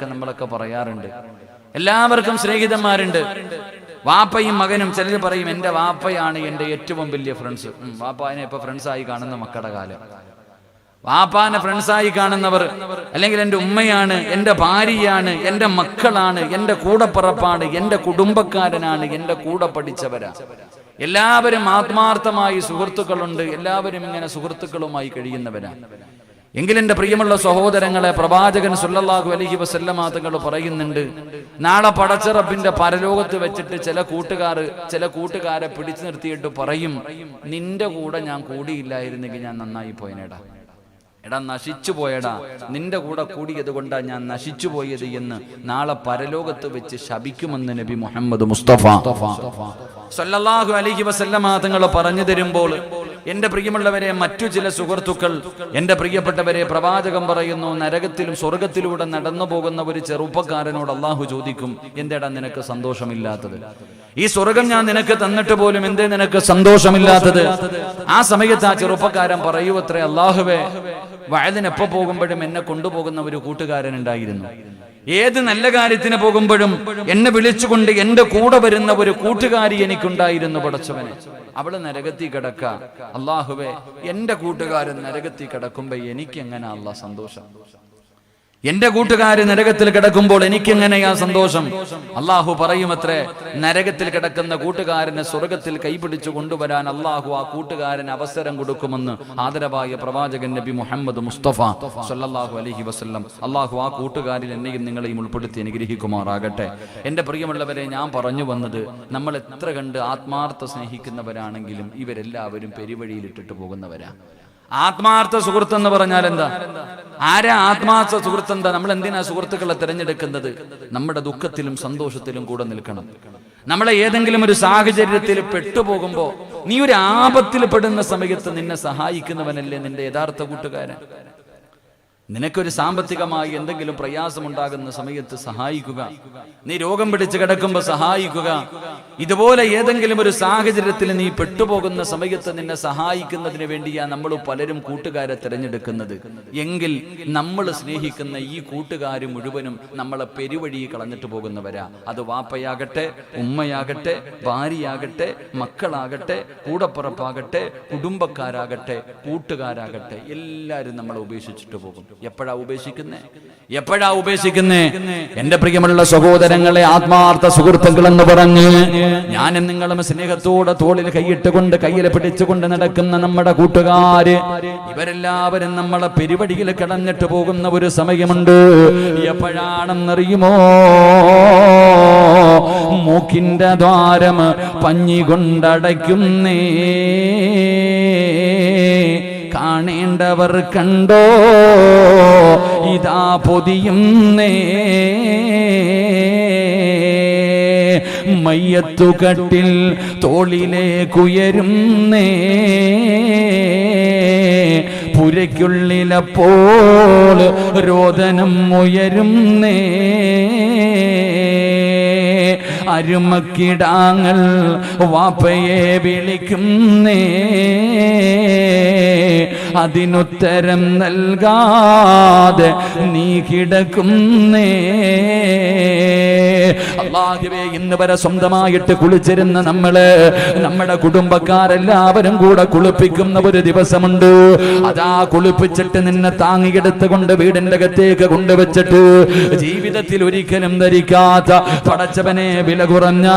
നമ്മളൊക്കെ പറയാറുണ്ട്. എല്ലാവർക്കും സ്നേഹിതന്മാരുണ്ട്. വാപ്പയും മകനും. ചിലർ പറയും എൻ്റെ വാപ്പയാണ് എൻ്റെ ഏറ്റവും വലിയ ഫ്രണ്ട്സ്. വാപ്പാനെ ഇപ്പൊ ഫ്രണ്ട്സായി കാണുന്ന മക്കളുടെ കാലം. വാപ്പാനെ ഫ്രണ്ട്സായി കാണുന്നവർ, അല്ലെങ്കിൽ എൻ്റെ ഉമ്മയാണ്, എൻ്റെ ഭാര്യയാണ്, എൻ്റെ മക്കളാണ്, എൻ്റെ കൂടപ്പിറപ്പാണ്, എൻ്റെ കുടുംബക്കാരനാണ്, എൻ്റെ കൂടെ പഠിച്ചവരാ. എല്ലാവരും ആത്മാർത്ഥമായി സുഹൃത്തുക്കളുണ്ട്. എല്ലാവരും ഇങ്ങനെ സുഹൃത്തുക്കളുമായി കഴിയുന്നവരാ. എങ്കിൽ എൻ്റെ പ്രിയമുള്ള സഹോദരങ്ങളെ, പ്രവാചകൻ സല്ലല്ലാഹു അലൈഹി വസല്ലമ തങ്ങൾ പറയുന്നുണ്ട്, നാളെ പടച്ച റബ്ബിന്റെ പരലോകത്ത് വെച്ചിട്ട് ചില കൂട്ടുകാരെ പിടിച്ചു നിർത്തിയിട്ട് പറയും, നിന്റെ കൂടെ ഞാൻ കൂടിയില്ലായിരുന്നെങ്കിൽ ഞാൻ നന്നായി പോയനേടാ. എടാ നശിച്ചു പോയടാ, നിന്റെ കൂടെ കൂടിയത് കൊണ്ടാ ഞാൻ നശിച്ചു പോയത് എന്ന് നാളെ പരലോകത്ത് വെച്ച് ശപിക്കുമെന്ന് നബി മുഹമ്മദ് മുസ്തഫ സല്ലല്ലാഹു അലൈഹി വസല്ലമ തങ്ങൾ പറഞ്ഞു തരുമ്പോൾ, എന്റെ പ്രിയമുള്ളവരെ, മറ്റു ചില സുഹൃത്തുക്കൾ, എന്റെ പ്രിയപ്പെട്ടവരെ, പ്രവാചകൻ പറയുന്നു, നരകത്തിലും സ്വർഗത്തിലൂടെ നടന്നു പോകുന്ന ഒരു ചെറുപ്പക്കാരനോട് അള്ളാഹു ചോദിക്കും, എന്തേടാ നിനക്ക് സന്തോഷമില്ലാത്തത്? ഈ സ്വർഗം ഞാൻ നിനക്ക് തന്നിട്ട് പോലും എന്തേ നിനക്ക് സന്തോഷമില്ലാത്തത്? ആ സമയത്ത് ആ ചെറുപ്പക്കാരൻ പറയൂത്രേ, അള്ളാഹുവേ, വയലിന് എപ്പോ പോകുമ്പോഴും എന്നെ കൊണ്ടുപോകുന്ന ഒരു കൂട്ടുകാരൻ ഉണ്ടായിരുന്നു. ഏത് നല്ല കാര്യത്തിന് പോകുമ്പോഴും എന്നെ വിളിച്ചുകൊണ്ട് എന്റെ കൂടെ വരുന്ന ഒരു കൂട്ടുകാരി എനിക്കുണ്ടായിരുന്നു. പടച്ചവനെ, അവള് നരകത്തിൽ കിടക്ക. അള്ളാഹുവേ, എന്റെ കൂട്ടുകാരൻ നരകത്തിൽ കിടക്കുമ്പോ എനിക്ക് എങ്ങനെ അള്ളാഹ് സന്തോഷം? എന്റെ കൂട്ടുകാര് നരകത്തിൽ കിടക്കുമ്പോൾ എനിക്കെങ്ങനെയാ സന്തോഷം? അള്ളാഹു പറയുമത്രേ, നരകത്തിൽ കിടക്കുന്ന കൂട്ടുകാരനെ സ്വർഗത്തിൽ കൈപിടിച്ചു കൊണ്ടുവരാൻ അള്ളാഹു ആ കൂട്ടുകാരന് അവസരം കൊടുക്കുമെന്ന് ആദരവായ പ്രവാചകൻ നബി മുഹമ്മദ് മുസ്തഫ സല്ലല്ലാഹു അലൈഹി വസല്ലം. അള്ളാഹു ആ കൂട്ടുകാരിൽ എന്നെയും നിങ്ങളെയും ഉൾപ്പെടുത്തി അനുഗ്രഹിക്കുമാറാകട്ടെ. എന്റെ പ്രിയമുള്ളവരെ, ഞാൻ പറഞ്ഞു വന്നത്, നമ്മൾ എത്ര കണ്ട് ആത്മാർത്ഥ സ്നേഹിക്കുന്നവരാണെങ്കിലും ഇവരെല്ലാവരും പെരുവഴിയിലിട്ടിട്ട് പോകുന്നവരാ. ആത്മാർത്ഥ സുഹൃത്ത് എന്ന് പറഞ്ഞാൽ എന്താ? ആരാ ആത്മാർത്ഥ സുഹൃത്ത്? എന്താ? നമ്മൾ എന്തിനാ സുഹൃത്തുക്കളെ തിരഞ്ഞെടുക്കുന്നത്? നമ്മുടെ ദുഃഖത്തിലും സന്തോഷത്തിലും കൂടെ നിൽക്കണം. നമ്മളെ ഏതെങ്കിലും ഒരു സാഹചര്യത്തിൽ പെട്ടുപോകുമ്പോ, നീ ഒരു ആപത്തിൽ പെടുന്ന സമയത്ത് നിന്നെ സഹായിക്കുന്നവനല്ലേ നിന്റെ യഥാർത്ഥ കൂട്ടുകാരൻ. നിനക്കൊരു സാമ്പത്തികമായി എന്തെങ്കിലും പ്രയാസമുണ്ടാകുന്ന സമയത്ത് സഹായിക്കുക, നീ രോഗം പിടിച്ച് കിടക്കുമ്പോൾ സഹായിക്കുക. ഇതുപോലെ ഏതെങ്കിലും ഒരു സാഹചര്യത്തിൽ നീ പെട്ടുപോകുന്ന സമയത്ത് നിന്നെ സഹായിക്കുന്നതിന് വേണ്ടിയാ നമ്മൾ പലരും കൂട്ടുകാരെ തിരഞ്ഞെടുക്കുന്നത്. എങ്കിൽ നമ്മൾ സ്നേഹിക്കുന്ന ഈ കൂട്ടുകാർ മുഴുവനും നമ്മളെ പെരുവഴി കളഞ്ഞിട്ട് പോകുന്നവരാ. അത് വാപ്പയാകട്ടെ, ഉമ്മയാകട്ടെ, ഭാര്യയാകട്ടെ, മക്കളാകട്ടെ, കൂടപ്പിറപ്പാകട്ടെ, കുടുംബക്കാരാകട്ടെ, കൂട്ടുകാരാകട്ടെ, എല്ലാവരും നമ്മളെ ഉപേക്ഷിച്ചിട്ട് പോകും. എപ്പോഴാ ഉപേക്ഷിക്കുന്നേ? എന്റെ പ്രിയമുള്ള സഹോദരങ്ങളെ, ആത്മാർത്ഥ സുഹൃത്തുക്കൾ എന്ന് പറഞ്ഞ് ഞാനും നിങ്ങളും സ്നേഹത്തോടെ തോളിൽ കൈയിട്ടുകൊണ്ട് കയ്യിൽ പിടിച്ചുകൊണ്ട് നടക്കുന്ന നമ്മുടെ കൂട്ടുകാര്, ഇവരെല്ലാവരും നമ്മളെ പെരുവടിയിൽ കിടന്നിട്ട് പോകുന്ന ഒരു സമയമുണ്ട്. എപ്പോഴാണെന്നറിയുമോ? മൂക്കിന്റെ ദ്വാരം പഞ്ഞി കൊണ്ടടയ്ക്കുന്നേ, കാണേണ്ടവർ കണ്ടോ, ഇതാ പൊതിയുന്നേ, മയ്യത്തുകട്ടിൽ തോളിലേക്കുയരുന്നേ, പുരയ്ക്കുള്ളിലപ്പോൾ രോദനം ഉയരുന്നേ, അരുമക്കിടാങ്ങൾ വാപ്പയെ വിളിക്കുന്നേ, അതിനുത്തരം നൽകാതെ നീ കിടക്കുന്നേ. അല്ലാഹുവേ, ഇന്ന് വരെ സ്വന്തമായിട്ട് കുളിച്ചിരുന്ന നമ്മുടെ കുടുംബക്കാരെല്ലാവരും കൂടെ കുളിപ്പിക്കുന്ന ഒരു ദിവസമുണ്ട്. അതാ കുളിപ്പിച്ചിട്ട് നിന്നെ താങ്ങിയെടുത്തുകൊണ്ട് വീടിന്റെ അകത്തേക്ക് കൊണ്ടുവച്ചിട്ട് ജീവിതത്തിൽ ഒരിക്കലും ധരിക്കാത്ത, പടച്ചവനെ, വില കുറഞ്ഞ,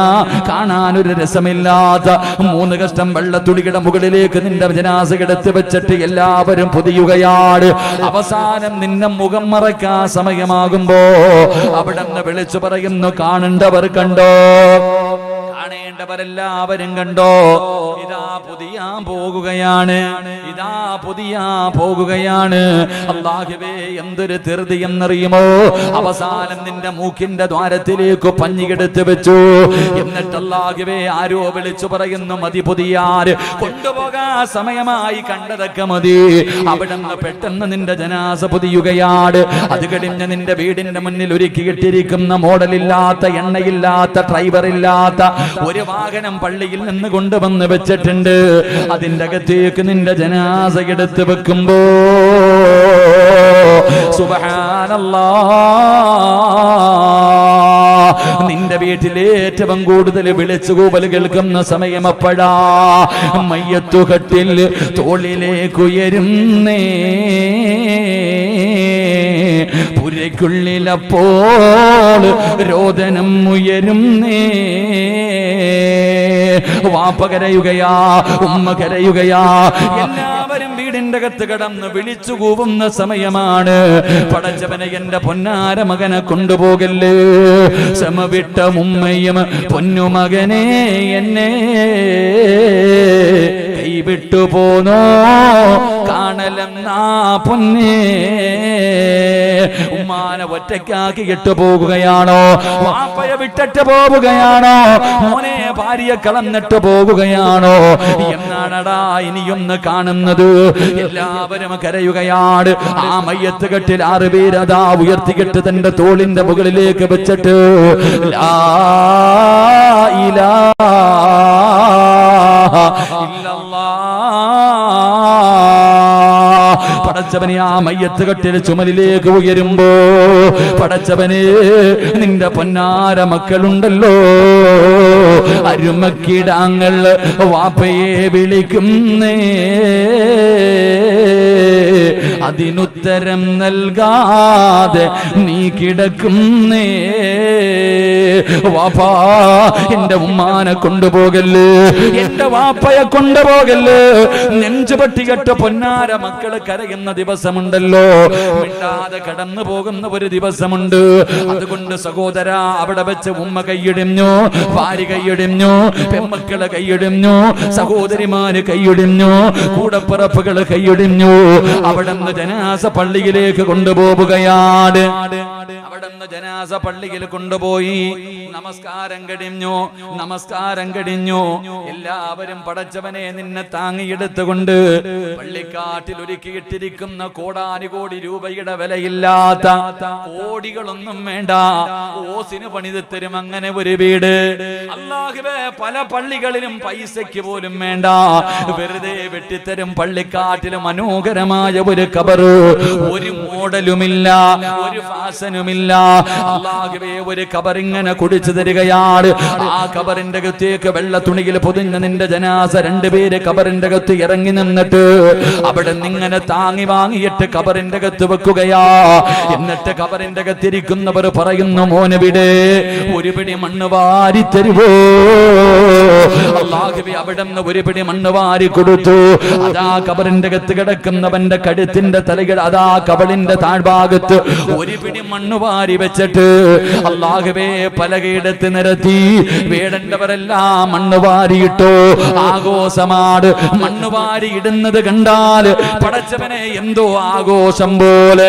കാണാനൊരു രസമില്ലാത്ത 3 കഷ്ടം വെള്ളത്തുടിയുടെ മുകളിലേക്ക് നിന്റെ ജനാസ എടുത്ത് വെച്ചിട്ട് എല്ലാവരും പൊതിയുകയാണ്. അവസാനം നിന്നെ മുഖം മറയ്ക്കാൻ സമയമാകുമ്പോ അവിടെ നിന്ന് വിളിച്ചു പറയുന്നു, കാണേണ്ടവർ കണ്ടോ, കാണേണ്ടവരെല്ലാവരും കണ്ടോ, ഇതാ പൊതിയാൻ പോകുകയാണ്, ഇതാ പൊതിയാൻ പോകുകയാണ്. അല്ലാഹുവേ, എന്തൊരു ധൃതി എന്നറിയുമോ? അവസാനം നിന്റെ മൂക്കിന്റെ ദ്വാരത്തിലേക്ക് പഞ്ഞിയെടുത്ത് വെച്ചു. എന്നിട്ട് അല്ലാഹുവേ, ആരോ വിളിച്ചു പറയുന്നു, മതി പൊതിയാർ, കൊണ്ടുപോകാൻ സമയമായി, കണ്ടതൊക്കെ മതി. അവിടെ നിന്ന് പെട്ടെന്ന് നിന്റെ ജനാസ പൊതിയുകയാണ്. അത് കഴിഞ്ഞ് നിന്റെ വീടിന്റെ മുന്നിൽ ഒരുക്കിയിട്ടിരിക്കുന്ന മോഡലില്ലാത്ത, എണ്ണയില്ലാത്ത, ഡ്രൈവറില്ലാത്ത ഒരു വാഹനം പള്ളിയിൽ നിന്ന് കൊണ്ടുവന്ന് വെച്ചിട്ടുണ്ട്. അതിന്റെ അകത്തേക്ക് നിന്റെ ജനാസ എടുത്ത് വെക്കുമ്പോ സുബ്ഹാന നിന്റെ വീട്ടിൽ ഏറ്റവും കൂടുതൽ വിളിച്ചുകൂവൽ കേൾക്കുന്ന സമയം എപ്പോഴാ? മയ്യത്തുകട്ടിൽ തോളിലേക്കുയരുന്നേ, പുരയ്ക്കുള്ളിലപ്പോൾ രോദനം ഉയരുന്നേ. വാപ്പ കരയുകയാ, ഉമ്മ കരയുകയാ, എല്ലാവരും വീടിന്റെ അകത്ത് കടന്ന് വിളിച്ചു കൂവുന്ന സമയമാണ്. പടച്ചവനെ, എന്റെ പൊന്നാര മകനെ കൊണ്ടുപോകല്ലേ, സമവിട്ട ഉമ്മയും പൊന്നുമകനെ എന്നെ കൈവിട്ടു പോന്നോ കാണലെന്നാ പൊന്നേ. ഉമ്മാനെ ഒറ്റയ്ക്കാക്കി ഇട്ടു പോകുകയാണോ? വാപ്പയെ വിട്ടിട്ട് പോവുകയാണോ? മോനെ ഭാര്യയെ കളന്നിട്ട് പോവുകയാണോ? എന്നാണടാ ഇനിയൊന്ന് കാണുന്നത്? എല്ലാവരും കരയുകയാണ്. ആ മയ്യത്ത് കെട്ടിൽ 6 പേരതാ ഉയർത്തിക്കെട്ട് തന്റെ തോളിന്റെ മുകളിലേക്ക് വെച്ചിട്ട് ലാ ഇലാഹ ഇല്ലല്ലാഹ്. പടച്ചവനെ, ആ മയ്യത്ത് കെട്ടിൽ ചുമലിലേക്ക് ഉയരുമ്പോ പടച്ചവനെ, നിന്റെ പൊന്നാര മക്കളുണ്ടല്ലോ, അരുമക്കിടാങ്ങൾ വാപ്പയെ വിളിക്കുന്നേ, അതിനുത്തരം നൽകാതെ നീ കിടക്കുന്നേ. വാപ്പാ, എന്റെ ഉമ്മാനെ കൊണ്ടുപോകല്ലേ, എന്റെ വാപ്പയെ കൊണ്ടുപോകല്ലേ. നെഞ്ചുപട്ടികെട്ട പൊന്നാര മക്കള് കരയുന്ന ദിവസമുണ്ടല്ലോ, മിണ്ടാതെ കടന്നു പോകുന്ന ഒരു ദിവസമുണ്ട്. അതുകൊണ്ട് സഹോദര, അവിടെ വെച്ച് ഉമ്മ കൈയിടിഞ്ഞു, ഭാര്യ കൈയിടിഞ്ഞു, പെമ്മക്കള് കൈയിടിഞ്ഞു, സഹോദരിമാര് കൈയിടിഞ്ഞു, കൂടപ്പിറപ്പുകള് കൈയിടിഞ്ഞു. അവിടെ നിന്ന് ജനാസ പള്ളിയിലേക്ക് കൊണ്ടുപോവുകയാണ്. അവിടെ നിന്ന് ജനാസ പള്ളിയിൽ കൊണ്ടുപോയി നമസ്കാരം കഴിഞ്ഞു. എല്ലാവരും പടച്ചവനെ നിന്നെ താങ്ങിയെടുത്തുകൊണ്ട് പള്ളിക്കാട്ടിൽ ഒരുക്കിയിട്ടിരിക്കുന്ന കോടാനുകോടി രൂപയുടെ വിലയില്ലാത്ത കോടികളൊന്നും വേണ്ട, ഓസിന് പണിത് തരും അങ്ങനെ ഒരു വീട്. അല്ലാഹുവേ, പല പള്ളികളിലും പൈസയ്ക്ക് പോലും വേണ്ട, വെറുതെ വെട്ടിത്തരും പള്ളിക്കാട്ടിൽ മനോഹരമായ ഒരു ഖബറ്. ഒരു മോഡലുമില്ല, ഒരു ഫാഷനുമില്ല. അല്ലാഹുവേ, ഒരു ഖബർ ഇങ്ങനെ കുടിച്ചു തരികയാണ്. ആ ഖബറിന്റെ അകത്തേക്ക് വെള്ള തുണിയിൽ പൊതിഞ്ഞ നിന്റെ ജനാസ 2 പേര് ഖബറിന്റെ അകത്ത് ഇറങ്ങി നിന്നിട്ട് അവിടെ നിങ്ങനെ താങ്ങി വാങ്ങിയിട്ട് ഖബറിന്റെ അകത്ത് വെക്കുകയാ. എന്നിട്ട് ഖബറിന്റെ അകത്തിരിക്കുന്നവർ പറയുന്നു, മോനെ വിടെ ഒരു പിടി മണ്ണ് വാരി തരുവോ? അല്ലാഹുവേ, അവിടെ നിന്ന് ഒരു പിടി മണ്ണ് വാരി കൊടുത്തു. അതാ ഖബറിന്റെ അകത്ത് കിടക്കുന്നവന്റെ കഴുത്തിന്റെ തലകൾ അതാ കബളിന്റെ താഴ്ഭാഗത്ത് ഒരു പിടി മണ്ണ് വാരി വെച്ചിട്ട് അല്ലാഹുവേ പലകയിടത്ത് നിരത്തി. വേടേണ്ടവരെല്ലാം മണ്ണ് വാരിയിട്ടോ. ആഘോഷമാണ്. മണ്ണ് വാരി ഇടുന്നത് കണ്ടാൽ പടച്ചവനെ എന്തോ ആഘോഷം പോലെ,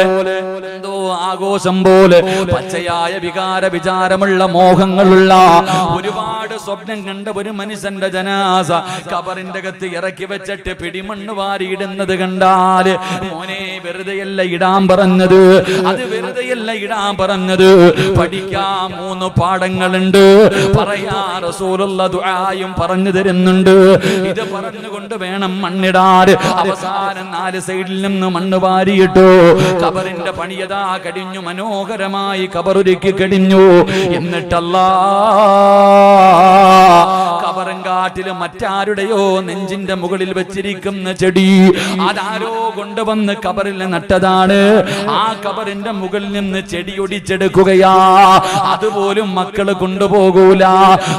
എന്തോ ആഘോഷം പോലെ. പച്ചയായ വികാര വിചാരമുള്ള മോഹങ്ങളുള്ള ഒരുപാട് സ്വപ്നം കണ്ട ഒരു മനുഷ്യന്റെ ജനാസ ഖബറിന്റെ അകത്ത് ഇറക്കി വെച്ചിട്ട് പിടിമണ്ണ് വാരി ഇടുന്നത് കണ്ടാൽ മോനെ, വെറുതെയല്ല ഇടാൻ പറഞ്ഞത്, അത് വെറുതെയല്ല ഇടാൻ പറഞ്ഞത്. പഠിക്കാൻ 3 പാഠങ്ങളുണ്ട്. പറയാ റസൂലുള്ള ദുആയും പറഞ്ഞു തരുന്നുണ്ട്. ഇത് പറഞ്ഞുകൊണ്ട് വേണം മണ്ണിടാൻ. അവസാനം 4 സൈഡിൽ നിന്ന് മണ്ണ് വാരിയിട്ടു. ഖബറിന്റെ പണിയതാ കഴിഞ്ഞു, മനോഹരമായി ഖബറൊരുക്കി കഴിഞ്ഞു. എന്നിട്ടല്ലാ ഖബറങ്കാട്ടില് മറ്റാരുടെയോ നെഞ്ചിന്റെ മുകളിൽ വെച്ചിരിക്കുന്ന ചെടി അതാരോ കൊണ്ടുവന്ന് ഖബറിൽ നട്ടതാണ്. ആ ഖബറിന്റെ മുകളിൽ നിന്ന് ചെടി ഒടിച്ചെടുക്കുകയാ. അതുപോലും മക്കള് കൊണ്ടുപോകൂല.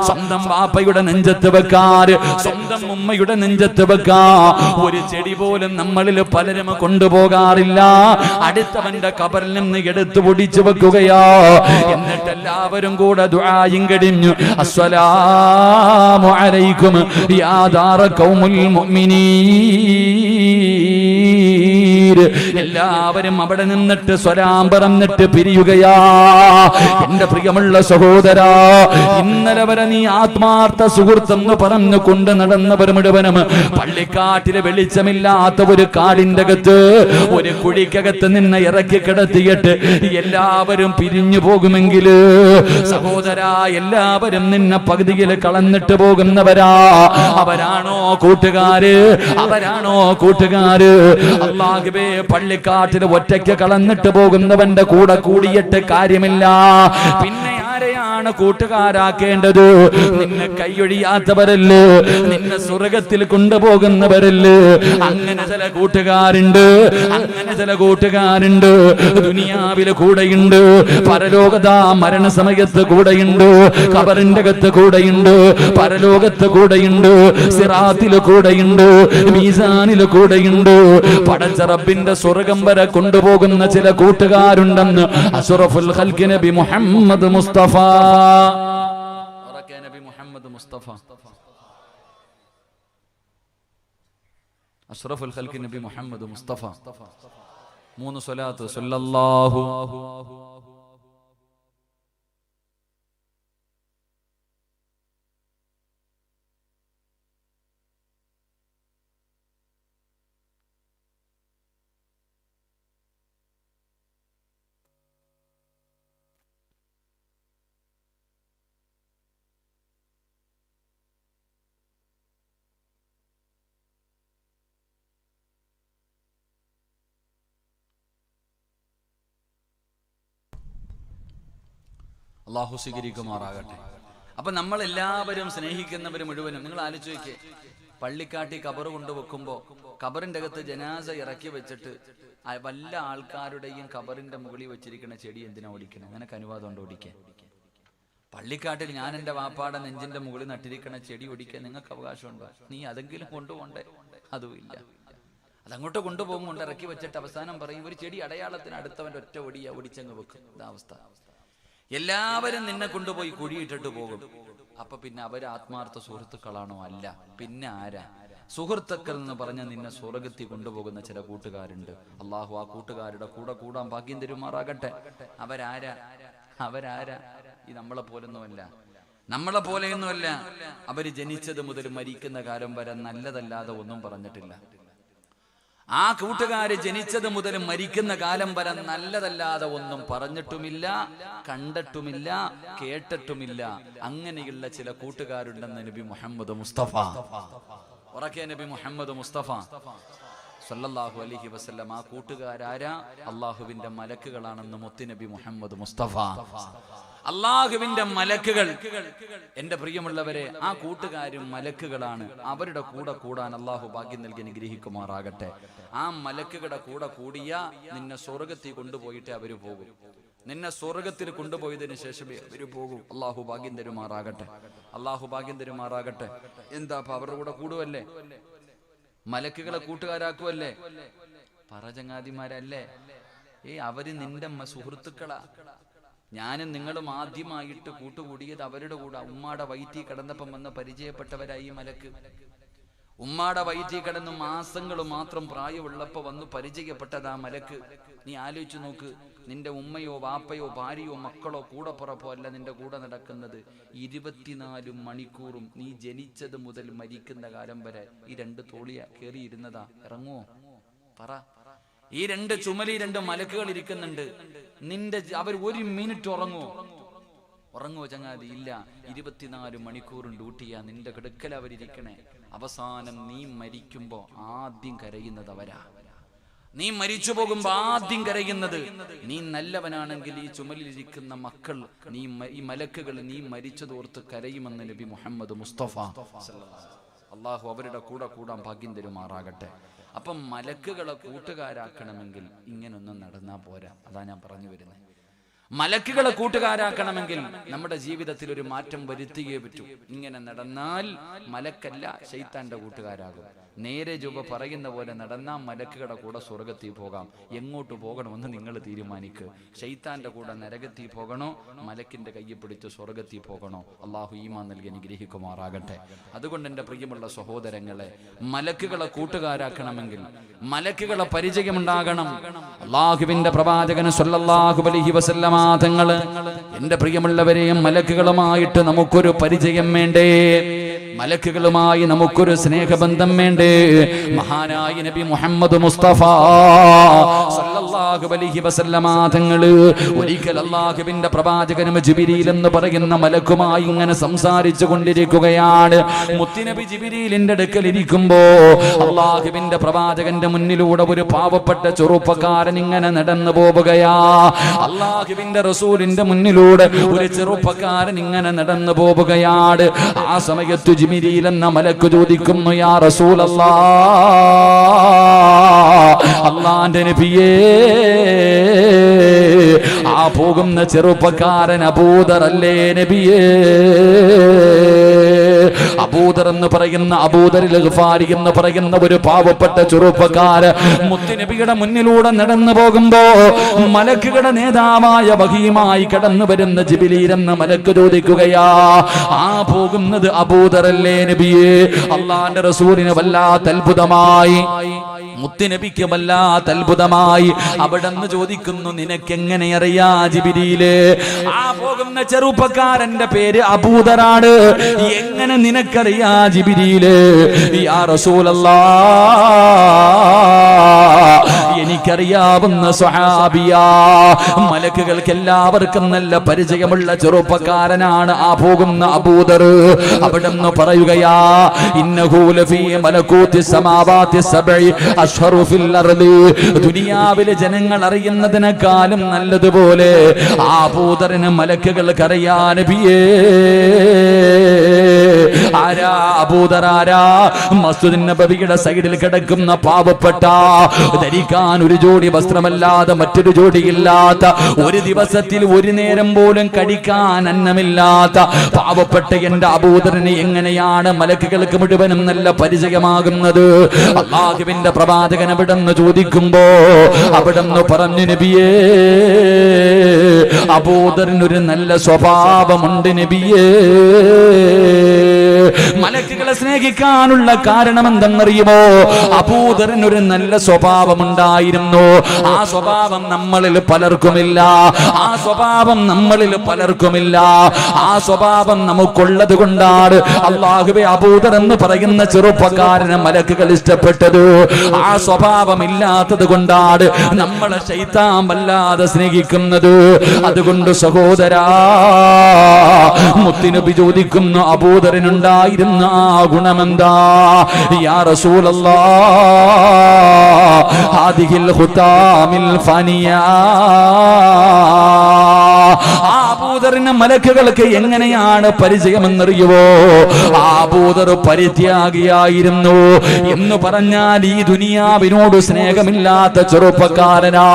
സ്വന്തം വാപ്പയുടെ നെഞ്ചത്ത് വെക്കാൻ, സ്വന്തം ഉമ്മയുടെ നെഞ്ചത്ത് വെക്കാൻ ഒരു ചെടി പോലും നമ്മളിൽ പലരും കൊണ്ടുപോകാറില്ല. അടുത്തവന്റെ ഖബറിൽ നിന്ന് എടുത്തു പൊടിച്ചു വെക്കുകയാ. എന്നിട്ട് എല്ലാവരും കൂടെ ദുആയും കഴിഞ്ഞു. അസ്സലാമു അലൈക്കും യാ ദാറ ഖൗമുൽ മുഅ്മിനീൻ. എല്ലാവരും അവിടെ നിന്നിട്ട് സ്വലാം പറഞ്ഞിട്ട് പിരിയുകയാ. എന്റെ പ്രിയമുള്ള സഹോദരാ, ഇന്നലെ വരെ നീ ആത്മാർത്ഥ സുഹൃത്തെന്ന് പറഞ്ഞു കൊണ്ട് നടന്നവർ മുഴുവനും പള്ളിക്കാട്ടിലെ വെളിച്ചമില്ലാത്ത ഒരു കാടിന്റെ അകത്ത് ഒരു കുഴിക്കകത്ത് നിന്നെ ഇറക്കി കിടത്തിയിട്ട് എല്ലാവരും പിരിഞ്ഞു പോകുമെങ്കിൽ സഹോദരാ, എല്ലാവരും നിന്നെ പകുതിയിൽ കളഞ്ഞിട്ട് പോകുന്നവരാ. അവരാണോ കൂട്ടുകാര്? അവരാണോ കൂട്ടുകാര്? അല്ലാഹുവേ, പള്ളി പള്ളിക്കാട്ടിൽ ഒറ്റയ്ക്ക് കളഞ്ഞിട്ട് പോകുന്നവന്റെ കൂടെ കൂടിയിട്ട് കാര്യമില്ല. പിന്നെ ആരെയാണ് കൂട്ടുകാരാക്കേണ്ടത്? നിന്നെ കൈയൊഴിയാത്തവരല്ലേ, നിന്നെ സ്വർഗത്തിൽ കൊണ്ടുപോകുന്നവരല്ലേ? അങ്ങനെ ചില കൂട്ടുകാരുണ്ട്, അങ്ങനെ ചില കൂട്ടുകാരുണ്ട്. ദുനിയാവിലെ കൂടെയുണ്ട്, പരലോകത മരണസമയത്ത് കൂടെയുണ്ട്, ഖബറിന്റെ അകത്ത് കൂടെയുണ്ട്, പരലോകത്ത് കൂടെയുണ്ട്, സിറാത്തില് കൂടെയുണ്ട്, മീസാനില് കൂടെയുണ്ട്. പടച്ച റബ്ബിന്റെ സ്വർഗം വരെ കൊണ്ടുപോകുന്ന ചില കൂട്ടുകാരുണ്ടെന്ന് അഷ്റഫുൽ ഖൽഖ് നബി മുഹമ്മദ് മുസ്തഫ. നബി മുഹമ്മദ് മുസ്തഫ അഷ്റഫുൽ ഖൽഖ് നബി മുഹമ്മദ് മുസ്തഫ 3 സ്വലാത്ത് സല്ലല്ലാഹു. അള്ളാഹു സ്വീകരിക്കുമാറാകട്ടെ. അപ്പൊ നമ്മൾ എല്ലാവരും സ്നേഹിക്കുന്നവർ മുഴുവനും നിങ്ങൾ ആലോചിച്ച് നോക്കിയേ, പള്ളിക്കാട്ടി കബർ കൊണ്ടുവെക്കുമ്പോ കബറിന്റെ അകത്ത് ജനാസ ഇറക്കി വെച്ചിട്ട് വല്ല ആൾക്കാരുടെയും കബറിന്റെ മുകളിൽ വെച്ചിരിക്കുന്ന ചെടി എന്തിനാ ഓടിക്കണം? നിനക്ക് അനുവാദം ഉണ്ടോ ഓടിക്കാൻ? പള്ളിക്കാട്ടിൽ ഞാൻ എൻ്റെ വാപ്പാടെ നെഞ്ചിന്റെ മുകളിൽ നട്ടിരിക്കുന്ന ചെടി ഓടിക്കാൻ നിങ്ങൾക്ക് അവകാശമുണ്ടോ? നീ അതെങ്കിലും കൊണ്ടുപോണ്ടേ? അതുമില്ല. അതങ്ങോട്ട് കൊണ്ടുപോകും, കൊണ്ട് ഇറക്കി വെച്ചിട്ട് അവസാനം പറയും ഒരു ചെടി അടയാളത്തിന് അടുത്തവന്റെ ഒറ്റ ഒടിയ ഒടിച്ചങ്ങ് വെക്കും. ഇതാവസ്ഥ. എല്ലാവരും നിന്നെ കൊണ്ടുപോയി കുഴിയിട്ടിട്ട് പോകും. അപ്പൊ പിന്നെ അവർ ആത്മാർത്ഥ സുഹൃത്തുക്കളാണോ? അല്ല. പിന്നെ ആരാ? സുഹൃത്തുക്കൾ എന്ന് പറഞ്ഞ നിന്നെ സ്വർഗത്തിൽ കൊണ്ടുപോകുന്ന ചില കൂട്ടുകാരുണ്ട്. അള്ളാഹു ആ കൂട്ടുകാരുടെ കൂടെ കൂടാൻ ഭാഗ്യം തരുമാറാകട്ടെ. അവരാരാ? ഈ നമ്മളെ പോലൊന്നുമല്ല, നമ്മളെ പോലെയൊന്നുമല്ല. അവര് ജനിച്ചത് മുതൽ മരിക്കുന്ന കാലം വരെ നല്ലതല്ലാതെ ഒന്നും പറഞ്ഞിട്ടില്ല. ആ കൂട്ടുകാര് ജനിച്ചത് മുതൽ മരിക്കുന്ന കാലം വരെ നല്ലതല്ലാതെ ഒന്നും പറഞ്ഞിട്ടുമില്ല, കണ്ടിട്ടുമില്ല, കേട്ടിട്ടുമില്ല. അങ്ങനെയുള്ള ചില കൂട്ടുകാരുണ്ടെന്ന് നബി മുഹമ്മദ് മുസ്തഫ. ഉറക്കെ നബി മുഹമ്മദ് മുസ്തഫ സല്ലല്ലാഹു അലൈഹി വസല്ലം. ആ കൂട്ടുകാരാരാ? അള്ളാഹുവിന്റെ മലക്കുകളാണെന്ന് മുത്തുനബി മുഹമ്മദ് മുസ്തഫ. അള്ളാഹുവിന്റെ മലക്കുകൾ. എന്റെ പ്രിയമുള്ളവരെ, ആ കൂട്ടുകാരും മലക്കുകളാണ്. അവരുടെ കൂടെ കൂടാൻ അള്ളാഹു ഭാഗ്യം നൽകി അനുഗ്രഹിക്കുമാറാകട്ടെ. ആ മലക്കുകളുടെ കൂടെ കൂടിയ നിന്നെ സ്വർഗത്തിൽ കൊണ്ടുപോയിട്ട് അവര് പോകും. നിന്നെ സ്വർഗത്തിൽ കൊണ്ടുപോയതിനു ശേഷമേ അവര് പോകും. അള്ളാഹു ഭാഗ്യം തരുമാറാകട്ടെ. അള്ളാഹു ഭാഗ്യം തരുമാറാകട്ടെ. എന്താ അവരുടെ കൂടെ കൂടുവല്ലേ? മലക്കുകളെ കൂട്ടുകാരാക്കുവല്ലേ? പറചങ്ങാതിമാരല്ലേ? അവര് നിന്റെ സുഹൃത്തുക്കളാ. ഞാനും നിങ്ങളും ആദ്യമായിട്ട് കൂട്ടുകൂടിയത് അവരുടെ കൂടെ. ഉമ്മാടെ വയറ്റിൽ കിടന്നപ്പം വന്ന് പരിചയപ്പെട്ടവരായി മലക്ക്. ഉമ്മാടെ വയറ്റിൽ കിടന്ന് മാസങ്ങൾ മാത്രം പ്രായമുള്ളപ്പോ വന്ന് പരിചയപ്പെട്ടതാ മലക്ക്. നീ ആലോചിച്ചു നോക്ക്, നിന്റെ ഉമ്മയോ വാപ്പയോ ഭാര്യയോ മക്കളോ കൂടപ്പുറപ്പോ അല്ല നിന്റെ കൂടെ നടക്കുന്നത്. 24 മണിക്കൂറും നീ ജനിച്ചത് മുതൽ മരിക്കുന്ന കാലം വരെ ഈ 2 തോളിയ കേറിയിരുന്നതാ. ഇറങ്ങുവോ? പറ. ഈ 2 ചുമലി 2 മലക്കുകൾ ഇരിക്കുന്നുണ്ട്. അവർ 1 മിനിറ്റ് ഉറങ്ങുവോ ചങ്ങാതി? ഇല്ല. 24 മണിക്കൂറും ഡ്യൂട്ടിയാ നിന്റെ കിടക്കൽ അവരിയ്ക്കണേ. അവസാനം നീ മരിക്കുമ്പോ ആദ്യം കരയുന്നത് അവരാ. നീ മരിച്ചു പോകുമ്പോ ആദ്യം കരയുന്നത് നീ നല്ലവനാണെങ്കിൽ ഈ ചുമലിലിരിക്കുന്ന മക്കൾ, ഈ മലക്കുകൾ നീ മരിച്ചതോർത്ത് കരയുമെന്ന് നബി മുഹമ്മദ് മുസ്തഫ. അള്ളാഹു അവരുടെ കൂടെ കൂടാൻ ഭാഗ്യം തരുമാറാകട്ടെ. അപ്പം മലക്കുകളെ കൂട്ടുകാരാക്കണമെങ്കിൽ ഇങ്ങനൊന്നും നടന്നാ പോരാ. അതാ ഞാൻ പറഞ്ഞു വരുന്നത്. മലക്കുകളെ കൂട്ടുകാരാക്കണമെങ്കിൽ നമ്മുടെ ജീവിതത്തിൽ ഒരു മാറ്റം വരുത്തിയേ പറ്റൂ. ഇങ്ങനെ നടന്നാൽ മലക്കല്ല ശൈത്താന്റെ കൂട്ടുകാരാകും. നേരെ ചൊവ്വ പറയുന്ന പോലെ നടന്നാൽ മലക്കുകളുടെ കൂടെ സ്വർഗത്തിൽ പോകാം. എങ്ങോട്ട് പോകണമെന്ന് നിങ്ങൾ തീരുമാനിക്കുക. ശൈത്താന്റെ കൂടെ നരകത്തിൽ പോകണോ, മലക്കിന്റെ കയ്യിൽ പിടിച്ച് സ്വർഗത്തിൽ പോകണോ? അള്ളാഹു ഈമാൻ നൽകി അനുഗ്രഹിക്കുമാറാകട്ടെ. അതുകൊണ്ട് എൻ്റെ പ്രിയമുള്ള സഹോദരങ്ങളെ, മലക്കുകളെ കൂട്ടുകാരാക്കണമെങ്കിൽ മലക്കുകളെ പരിചയമുണ്ടാകണം. അള്ളാഹുവിന്റെ പ്രവാചകൻ സ്വല്ലല്ലാഹു അലൈഹി വസല്ലമ തങ്ങള്, എൻ്റെ പ്രിയമുള്ളവരെയും മലക്കുകളുമായിട്ട് നമുക്കൊരു പരിചയം വേണ്ടേ? മലക്കുകളുമായി നമുക്കൊരു സ്നേഹബന്ധം വേണ്ടേ? മഹാനായ നബി മുഹമ്മദ് മുസ്തഫ സല്ലല്ലാഹു അലൈഹി വസല്ലമ തങ്ങള് ഒരിക്കൽ അല്ലാഹുവിന്റെ പ്രവാചകനും ജിബ്രീൽ എന്ന് പറയുന്ന മലക്കുമായി ഇങ്ങനെ സംസാരിച്ചു കൊണ്ടിരിക്കുകയാണ്. മുത്തുനബി ജിബ്രീലിന്റെ അടുക്കൽ ഇരിക്കുമ്പോ അല്ലാഹുവിന്റെ പ്രവാചകന്റെ മുന്നിലൂടെ ഒരു പാവപ്പെട്ട ചെറുപ്പക്കാരൻ ഇങ്ങനെ നടന്നു പോവുകയാ. അല്ലാഹുവിന്റെ റസൂലിന്റെ മുന്നിലൂടെ ഒരു ചെറുപ്പക്കാരൻ ഇങ്ങനെ നടന്നു പോവുകയാണ്. ആ സമയത്ത് ജിബ്രീൽ എന്ന മലക്ക് ചോദിക്കുന്നു, യാ റസൂലല്ലാഹ്, അല്ലാഹുവിന്റെ നബിയേ, ആ പോകുന്ന ചെറുപ്പക്കാരൻ അബൂദർ അല്ലേ നബിയേ? അബൂദർ എന്ന് പറയുന്ന അബൂദറിൽ ഗഫാരി എന്ന് പറയുന്ന ഒരു പാവപ്പെട്ട ചെറുപ്പക്കാരൻ മുത്തുനബിയുടെ മുന്നിലൂടെ നടന്നു പോകുമ്പോ മലക്കുകളുടെ നേതാവായ വഹീമായി കടന്നു വരുന്ന ജിബ്രീൽ എന്ന മലക്ക് ചോദിക്കുകയാ, ആ പോകുന്നത് അബൂദർ അല്ലേ നബിയേ? അല്ലാഹുവിന്റെ റസൂലിന് വല്ലാത്ത അത്ഭുതമായി, മുത്തുനബിക്ക് വല്ലാത്ത അത്ഭുതമായി. അവിടെന്ന് ചോദിക്കുന്നു, നിനക്കെങ്ങനെ അറിയാ ജിബ്രീലേ? ആ പോകുന്ന ചെറുപ്പക്കാരന്റെ പേര് അബൂദറാണ്, എങ്ങനെ നിനക്കറിയാ ജിബ്രീലേ? യാ റസൂലല്ലാഹ്, എനിക്കറിയാവുന്ന സ്വഹാബിയാ, മലക്കുകൾക്ക് എല്ലാവർക്കും നല്ല പരിചയമുള്ള ചെറുപ്പക്കാരനാണ് ആ പോകുന്ന അബൂദർ. അവിടെന്ന് പറയുകയാ, ഇന്നഹു ലഫീ മലകൂതി സമാവാതി സബഇ അശ്ഹറു ഫിൽ അർളി, ദുനിയാവിലെ ജനങ്ങൾ അറിയുന്നതിനേക്കാളും നല്ലതുപോലെ ആ അബൂദറിന് മലക്കുകൾക്ക് അറിയാ നബിയേ. ആരാ അബൂദർ? ആരാ? മസ്ജിദ് നബവിയുടെ സൈഡിൽ കിടക്കുന്ന പാവപ്പെട്ട, ധരിക്കാൻ ഒരു ജോഡി വസ്ത്രമല്ലാതെ മറ്റൊരു ജോഡിയില്ലാത്ത, ഒരു ദിവസത്തിൽ ഒരു നേരം പോലും കഴിക്കാൻ അന്നമില്ലാത്ത പാവപ്പെട്ട എന്റെ അബൂദറിന് എങ്ങനെയാണ് മലക്കുകൾക്ക് മുഴുവനും നല്ല പരിചയമാകുന്നത്? അല്ലാഹുവിന്റെ പ്രവാചകൻ അവിടെന്ന് ചോദിക്കുമ്പോ അവിടെന്ന് പറഞ്ഞു, നബിയേ, അബൂദറിനൊരു നല്ല സ്വഭാവമുണ്ട് നബിയേ. മലക്കുകളെ സ്നേഹിക്കാനുള്ള കാരണം എന്തെന്നറിയുമോ? അബൂദറിനൊരു നല്ല സ്വഭാവമുണ്ടായിരുന്നു. ആ സ്വഭാവം നമ്മളിൽ പലർക്കുമില്ല. ആ സ്വഭാവം നമ്മളിൽ പലർക്കുമില്ല. ആ സ്വഭാവം നമുക്കുള്ളത് കൊണ്ടാണ് അല്ലാഹുവേ അബൂദർ എന്ന് പറയുന്ന ചെറുപ്പക്കാരനെ മലക്കുകൾ ഇഷ്ടപ്പെട്ടത്. ആ സ്വഭാവം ഇല്ലാത്തത് കൊണ്ടാണ് നമ്മളെ ശൈത്താൻ വല്ലാതെ സ്നേഹിക്കുന്നത്. അതുകൊണ്ട് സഹോദരാ, മുത്തുനബി ചോദിക്കുന്നു, അബൂദറിനുണ്ടായിരുന്ന ആ ഗുണമെന്താ? യാ റസൂലല്ലാഹ്, ഹാദിഹിൽ ഖുതാമിൽ ഫനിയാ. ആ അബൂദറിന് മലക്കുകൾക്ക് എങ്ങനെയാണ് പരിചയമെന്നറിയുവോ? ആ അബൂദർ പരിത്യാഗിയായിരുന്നു എന്ന് പറഞ്ഞാൽ ഈ ദുനിയാവിനോട് സ്നേഹമില്ലാത്ത ചെറുപ്പക്കാരനാ.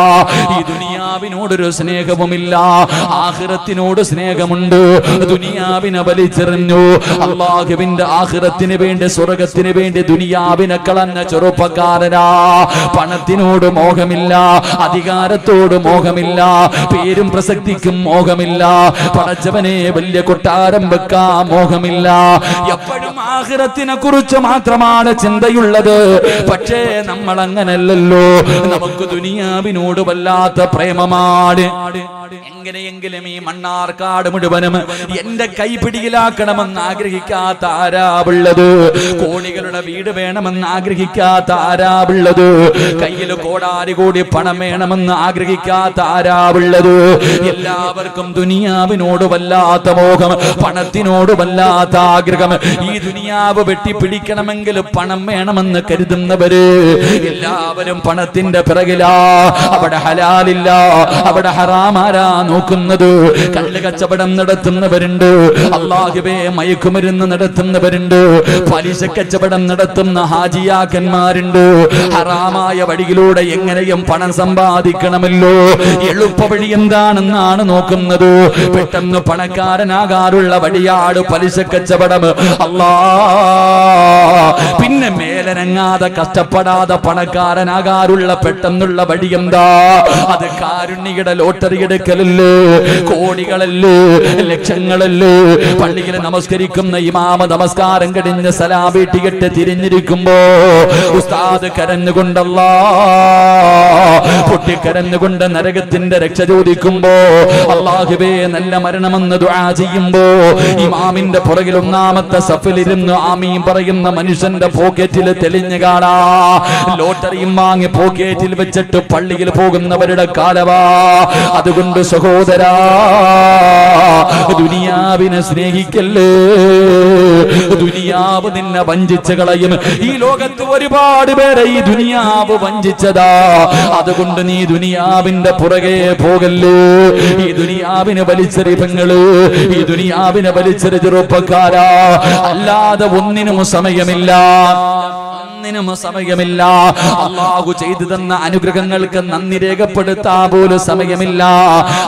ഈ ദുനിയാവിനോടൊരു സ്നേഹവുമില്ല, ആഖിറത്തിനോട് സ്നേഹമുണ്ട്. ദുനിയാവിനെ വലിച്ചെറിഞ്ഞു, അല്ലാഹുവിന്റെ ആഖിറത്തിന് വേണ്ടി, സ്വർഗത്തിന് വേണ്ടി ദുനിയാവിനെ കളഞ്ഞ ചെറുപ്പക്കാരനാ. പണത്തിനോട് മോഹമില്ല, അധികാരത്തോട് മോഹമില്ല, പേരും പ്രസക്തിക്കും മോഹമില്ല, പടച്ചവനെ വലിയ കൊട്ടാരം വെക്കാൻ മോഹമില്ല. എപ്പോഴും ആഖിറത്തിനെ കുറിച്ച് മാത്രമാണ് ചിന്തയുള്ളത്. പക്ഷേ നമ്മൾ അങ്ങനല്ലല്ലോ. നമുക്ക് ദുനിയാവിനോട് വല്ലാത്ത പ്രേമമാണ്. എങ്ങനെയെങ്കിലും ഈ മണ്ണാർക്കാട് മുഴുവനും എന്റെ കൈപിടിയിലാക്കണമെന്ന് ആഗ്രഹിക്കാത്ത ആരാവുള്ളത്? കോടികളുടെ വീട് വേണമെന്ന് ആഗ്രഹിക്കാത്ത ആരാവുള്ളത്? കയ്യിൽ കോടാരി കോടി പണം വേണമെന്ന് ആഗ്രഹിക്കാത്ത ആരാവുള്ളത്? എല്ലാവർക്കും ദുനിയാവിനോട് വല്ലാത്ത മോഹം, പണത്തിനോട് വല്ലാത്ത ആഗ്രഹം. ഈ ദുനിയാവ് വെട്ടിപ്പിടിക്കണമെങ്കിൽ പണം വേണമെന്ന് കരുതുന്നവര് എല്ലാവരും പണത്തിന്റെ പിറകിലാ. അവിടെ ഹലാലില്ല, അവിടെ ഹറാമാരാ നോക്കുന്നത്. കള്ള് കച്ചവടം നടത്തുന്നവരുണ്ട്, അല്ലാഹുവേ മയക്കുമരുന്ന് നടത്തുന്നവരുണ്ട്, പലിശ കച്ചവടം നടത്തുന്ന ഹാജിയാക്കന്മാരുണ്ട്. ഹറാമായ വഴിയിലൂടെ എങ്ങനെയും പണം സമ്പാദിക്കണമല്ലോ. എളുപ്പ വഴി എന്താണെന്നാണ് നോക്കുന്നത്. പെട്ടെന്ന് പണക്കാരനാകാനുള്ള വഴിയാട് പലിശ കച്ചവടം. അല്ലാ, പിന്നെ മേലനങ്ങാതെ കഷ്ടപ്പെടാതെ പണക്കാരനാകാനുള്ള പെട്ടെന്നുള്ള വഴി എന്താ? അത് കാരുണ്യയുടെ ലോട്ടറി എടുക്കലല്ലേ, കോടികളല്ലേ, ലക്ഷങ്ങളല്ലേ. പള്ളിയിൽ നമസ്കരിക്കുന്ന ഇമാമ നമസ്കാരം കഴിഞ്ഞ് സലാം വീട്ടിയിട്ട് തിരിഞ്ഞിരിക്കുമ്പോ ഉസ്താദ് കരഞ്ഞുകൊണ്ടല്ലാ പൊട്ടിക്കരഞ്ഞുകൊണ്ട് നരകത്തിന്റെ രക്ഷ ചോദിക്കുമ്പോ അല്ലാഹുവേ നല്ല മരണമെന്ന് ദുആ ചെയ്യുമ്പോ ഇമാമിന്റെ പുറകിൽ ഒന്നാമത്തെ സഫിലിരുന്ന് ആമീൻ പറയുന്ന മനുഷ്യന്റെ പോക്കറ്റിൽ തെളിഞ്ഞു കാണാ ലോട്ടറിയും വാങ്ങി പോക്കറ്റിൽ വെച്ചിട്ട് പള്ളിയിൽ പോകുന്നവരുടെ കാലവാ. അതുകൊണ്ട് സഹോദരാ, ദുനിയാവിനെ സ്നേഹിക്കല്ലേ. ദുനിയാവ് നിന്നെ വഞ്ചിച്ച് കളയും. ഈ ലോകത്ത് ഒരുപാട് പേരെ ഈ ദുനിയാവ് വഞ്ചിച്ചതാ. അതുകൊണ്ട് നീ ദുനിയാവിന്റെ പുറകെ പോകല്ലേ. ഈ ദുനിയാവിനെ വലിച്ചെറി പെങ്ങള്, ഈ ദുനിയാവിനെ വലിച്ചെറി ചെറുപ്പക്കാരാ. അല്ലാതെ ഒന്നിനും സമയമില്ല, ഒന്നിനും സമയമില്ല. അല്ലാഹു ചെയ്തു തന്ന അനുഗ്രഹങ്ങൾക്ക് നന്ദി രേഖപ്പെടുത്താൻ പോലും സമയമില്ല.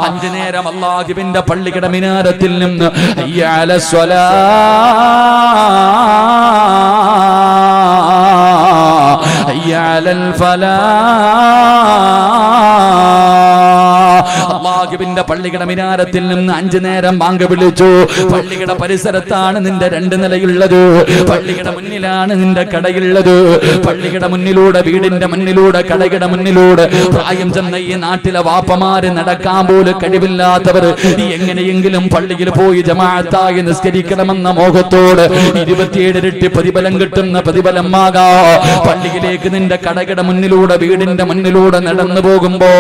5 നേരം അല്ലാഹുവിന്റെ പള്ളിയുടെ മിനാരത്തിൽ നിന്ന് ഹയ്യ അലസ് സ്വലാ, ഹയ്യ അലൽ ഫലാ, അല്ലാഹുവിന്റെ പള്ളിയുടെ മിനാരത്തിൽ നിന്ന് 5 നേരം ബാങ്ക് വിളിച്ചു. പള്ളിയുടെ പരിസരത്താണ് നിന്റെ 2 നിലയുള്ളത്. പള്ളിയുടെ മുന്നിലാണ് നിന്റെ കടയുള്ളത്. പള്ളിയുടെ മുന്നിലൂടെ, വീടിന്റെ മുന്നിലൂടെ, കടയുടെ മുന്നിലൂടെ പ്രായം ചെന്ന ഈ നാട്ടിലെ വാപ്പമാര് നടക്കാൻ പോലും കഴിവില്ലാത്തവർ എങ്ങനെയെങ്കിലും പള്ളിയിൽ പോയി ജമാഅത്തായി നിസ്കരിക്കണമെന്ന മോഹത്തോട് 27 ഇരട്ടി പ്രതിഫലം കിട്ടുന്ന പ്രതിഫലമാകാ പള്ളിയിലേക്ക് നിന്റെ കടയുടെ മുന്നിലൂടെ, വീടിന്റെ മുന്നിലൂടെ നടന്നു പോകുമ്പോ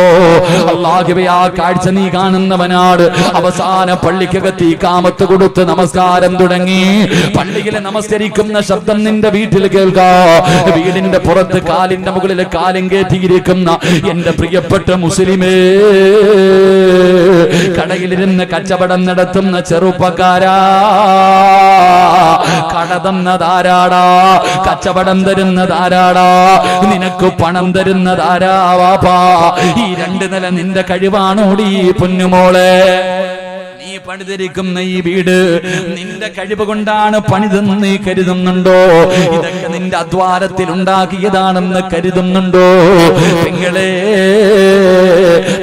അല്ലാഹുവേ, ആ കാഴ്ച നീ കാണുന്നവനാണ്. അവസാന പള്ളിക്കകത്ത് ഇഖാമത്ത് കൊടുത്ത് നമസ്കാരം തുടങ്ങി. പള്ളിയിലെ നമസ്കരിക്കുന്ന ശബ്ദം നിന്റെ വീട്ടിൽ കേൾക്കാ. വീടിന്റെ പുറത്ത് കാലിന്റെ മുകളിൽ കാലും കയറ്റിയിരിക്കുന്ന എന്റെ പ്രിയപ്പെട്ട മുസ്ലിമേ, കടയിലിരുന്ന് കച്ചവടം നടത്തുന്ന ചെറുപ്പക്കാരാ, കട തന്നതാരാടാ? കച്ചവടം തരുന്നതാരാടാ? നിനക്ക് പണം തരുന്നതാരാ വാപ്പാ? ഈ 2 നില നിന്റെ കഴിവാണോടി പൊന്നുമോളെ? നീ പണിതിരിക്കുന്ന ഈ വീട് നിന്റെ കഴിവ് കൊണ്ടാണ് പണിതെന്ന് നീ കരുതുന്നുണ്ടോ? ഇതൊക്കെ നിന്റെ അധ്വാനത്തിൽ ഉണ്ടാക്കിയതാണെന്ന് കരുതുന്നുണ്ടോ? പെങ്ങളെ,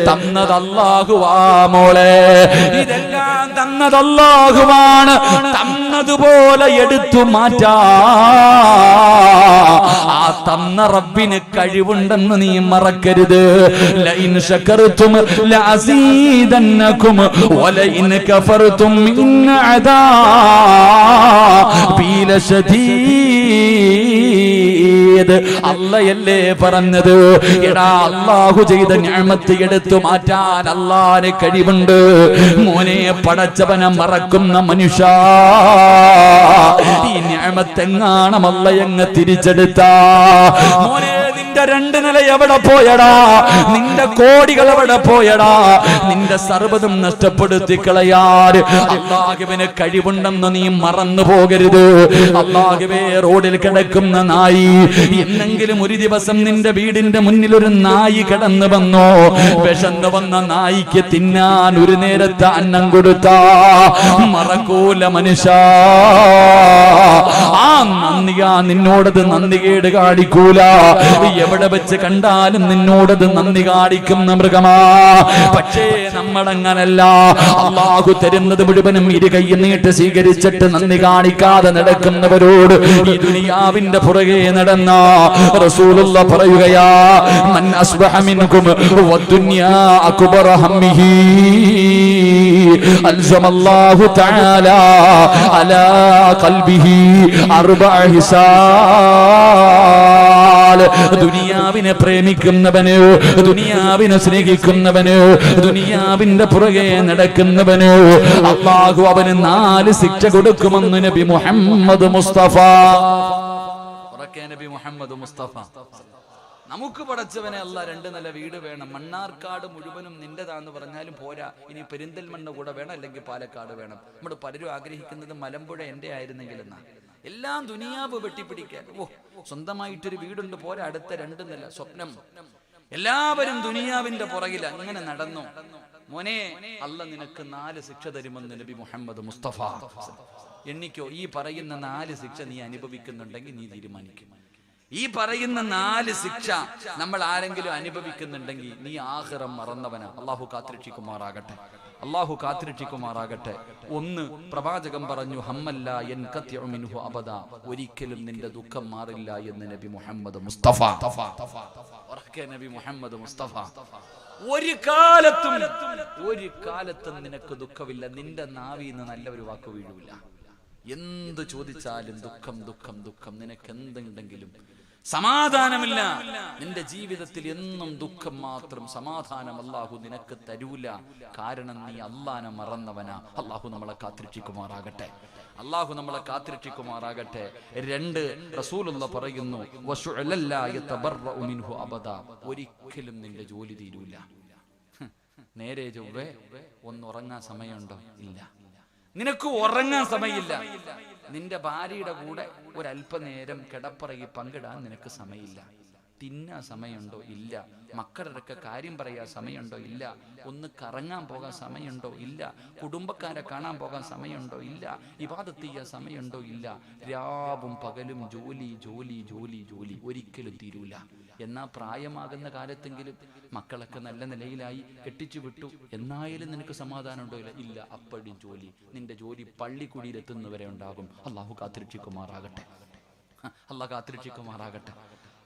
തന്നത് അല്ലാഹുവാ മോളെ. ഇതെല്ലാം തന്നത് അല്ലാഹുവാണ്. തന്നതുപോലെ എടുത്തു മാറ്റാ. ആ തന്ന റബ്ബിന് കഴിവുണ്ടെന്ന് നീ മറക്കരുത്. ലഇൻ ശകർതും ലഅസീദന്നകും വലഇൻ കഫർതും ഇന്ന അദാബി ലശദീദ്. അല്ലാഹയല്ലേ പറഞ്ഞത്? എടാ, അല്ലാഹു ചെയ്ത നിഅമത്ത് എടുത്തു മാറ്റാൻ അല്ലാഹുവിന് കഴിവുണ്ട്. മോനെ, പടച്ചവനെ മറക്കുന്ന മനുഷ്യ, ഈ നിഅമത്ത് എങ്ങാണം അല്ലാഹ് തിരിച്ചെടുത്താ മോനെ, നിന്റെ 2 നില എവിടെ പോയടാ? നിന്റെ കോടികൾ എവിടെ പോയടാ? നിന്റെ സർവ്വതും നഷ്ടപ്പെടുത്തി കളയാൻ അല്ലാഹുവിന് കഴിവുണ്ടെന്ന് നീ മറന്നു പോകരുത്. അല്ലാഹുവേ, റോഡിൽ കിടക്കുന്ന നായി, എന്നെങ്കിലും ഒരു ദിവസം നിന്റെ വീടിന്റെ മുന്നിൽ ഒരു നായി കിടന്നു വന്നോ? വിശന്നു വന്ന നായിക്ക് തിന്നാൻ ഒരു നേരത്തെ അന്നം കൊടുത്താ മറക്കൂല മനുഷ്യ. ആ നന്ദിയാ നിന്നോടത് നന്ദികേട് കാണിക്കൂല. എവിടെ വെച്ച് കണ്ടാലും നിന്നോടത് നന്ദി കാണിക്കുന്ന മൃഗമാ. പക്ഷേ നമ്മളങ്ങനല്ല. അല്ലാഹു തരുന്നത് മുഴുവനും ഇരുകൈ നീട്ട് സ്വീകരിച്ചിട്ട് നന്ദി കാണിക്കാതെ നടക്കുന്നവരോട് ഈ ദുനിയാവിന്റെ പുറകെ നടന്ന റസൂലുള്ളാഹി പറയുകയാ, മൻ അസ്ബഹ മിൻകും വദ്ദുനിയാ അക്ബറ ഹമ്മിഹി അൽസമല്ലാഹു തആല അലാ ഖൽബിഹി അർബഅ ഹിസാൽ. ദുനിയാവിനെ പ്രേമിക്കുന്നവന്, ദുനിയാവിനെ സ്നേഹിക്കുന്നവന്, ദുനിയാവിന്റെ പുറകെ നടക്കുന്നവന് അല്ലാഹു അവന് 4 ശിക്ഷ കൊടുക്കുമെന്ന് നബി മുഹമ്മദ് മുസ്തഫ. നബി മുഹമ്മദ് മുസ്തഫ. നമുക്ക് പടച്ചവനെ അല്ല 2 നില വീട് വേണം. മണ്ണാർക്കാട് മുഴുവനും നിന്റെതാന്ന് പറഞ്ഞാലും പോരാ. ഇനി പെരിന്തൽമണ്ണ കൂടെ വേണം, അല്ലെങ്കിൽ പാലക്കാട് വേണം. നമ്മൾ പലരും ആഗ്രഹിക്കുന്നത് മലമ്പുഴ എന്റെ ആയിരുന്നെങ്കിൽ എന്നാ. എല്ലാം ദുനിയാവ് വെട്ടിപ്പിടിക്കാൻ. സ്വന്തമായിട്ടൊരു വീടുണ്ട് പോരാ, അടുത്ത 2 നില സ്വപ്നം. എല്ലാവരും ദുനിയാവിന്റെ പുറകിൽ അങ്ങനെ നടന്നു. മോനെ, അല്ല നിനക്ക് 4 ശിക്ഷ തരുമെന്ന് നബി മുഹമ്മദ് മുസ്തഫ. എണ്ണിക്കോ, ഈ പറയുന്ന 4 ശിക്ഷ നീ അനുഭവിക്കുന്നുണ്ടെങ്കിൽ നീ തീരുമാനിക്കും. ഈ പറയുന്ന 4 ശിക്ഷ നമ്മൾ ആരെങ്കിലും അനുഭവിക്കുന്നുണ്ടെങ്കിൽ നീ ആഖിറം മറന്നവനാ. അള്ളാഹു കാത്തിരക്ഷിക്കുമാറാകട്ടെ. അള്ളാഹു കാത്തിരക്ഷിക്കുമാറാകട്ടെ. 1, പ്രവാചകൻ പറഞ്ഞു, ഹമ്മല്ല യൻഖതിഉ മിൻഹു അബദ, ഒരിക്കലും നിന്റെ ദുഃഖം മാറില്ല എന്ന് നബി മുഹമ്മദ് മുസ്തഫ. ഉറക്കെ നബി മുഹമ്മദ് മുസ്തഫ. ഒരു കാലത്തും നിനക്ക് ദുഃഖമില്ല. നിന്റെ നാവിൽ നിന്ന് നല്ല ഒരു വാക്ക് വീഴൂല. എന്ത് ചോദിച്ചാലും ദുഃഖം ദുഃഖം ദുഃഖം. നിനക്ക് എന്തുണ്ടെങ്കിലും സമാധാനമില്ല. നിന്റെ ജീവിതത്തിൽ എന്നും ദുഃഖം മാത്രം. സമാധാനം അല്ലാഹു നിനക്ക് തരൂല. കാരണം നീ അല്ലാഹനെ മറന്നവനാ. അല്ലാഹു നമ്മളെ കാത്തിരക്ഷിക്കുമാറാകട്ടെ. അല്ലാഹു നമ്മളെ കാത്തിരക്ഷിക്കുമാറാകട്ടെ. 2, റസൂലുള്ള പറയുന്നു, ഒരിക്കലും നിന്റെ ജോലി തീരൂല. നേരെ ചൊവ്വേ ഒന്ന് ഉറങ്ങാൻ സമയമുണ്ടോ? ഇല്ല. നിനക്ക് ഉറങ്ങാൻ സമയമില്ല. നിന്റെ ഭാര്യയുടെ കൂടെ ഒരല്പനേരം കിടപ്പറയിൽ പങ്കിടാൻ നിനക്ക് സമയമില്ല. തിന്നാൻ സമയമുണ്ടോ? ഇല്ല. മക്കളുടെ കാര്യം പറയാൻ സമയമുണ്ടോ? ഇല്ല. ഒന്ന് കറങ്ങാൻ പോകാൻ സമയമുണ്ടോ? ഇല്ല. കുടുംബക്കാരെ കാണാൻ പോകാൻ സമയമുണ്ടോ? ഇല്ല. ഇബാദത്ത് ചെയ്യാൻ സമയമുണ്ടോ? ഇല്ല. രാവും പകലും ജോലി ജോലി ജോലി ജോലി. ഒരിക്കലും തീരൂല. എന്നാ പ്രായമാകുന്ന കാലത്തെങ്കിലും മക്കളൊക്കെ നല്ല നിലയിലായി, കെട്ടിച്ചു വിട്ടു, എന്നായാലും നിനക്ക് സമാധാനം ഉണ്ടോ? ഇല്ല. അപ്പോഴും ജോലി. നിന്റെ ജോലി പള്ളിക്കുടിയിലെത്തുന്നവരെ ഉണ്ടാകും. അള്ളാഹു കാത്തിരക്ഷിക്കുമാറാകട്ടെ. അള്ളാഹു കാത്തിരക്ഷിക്കുമാറാകട്ടെ.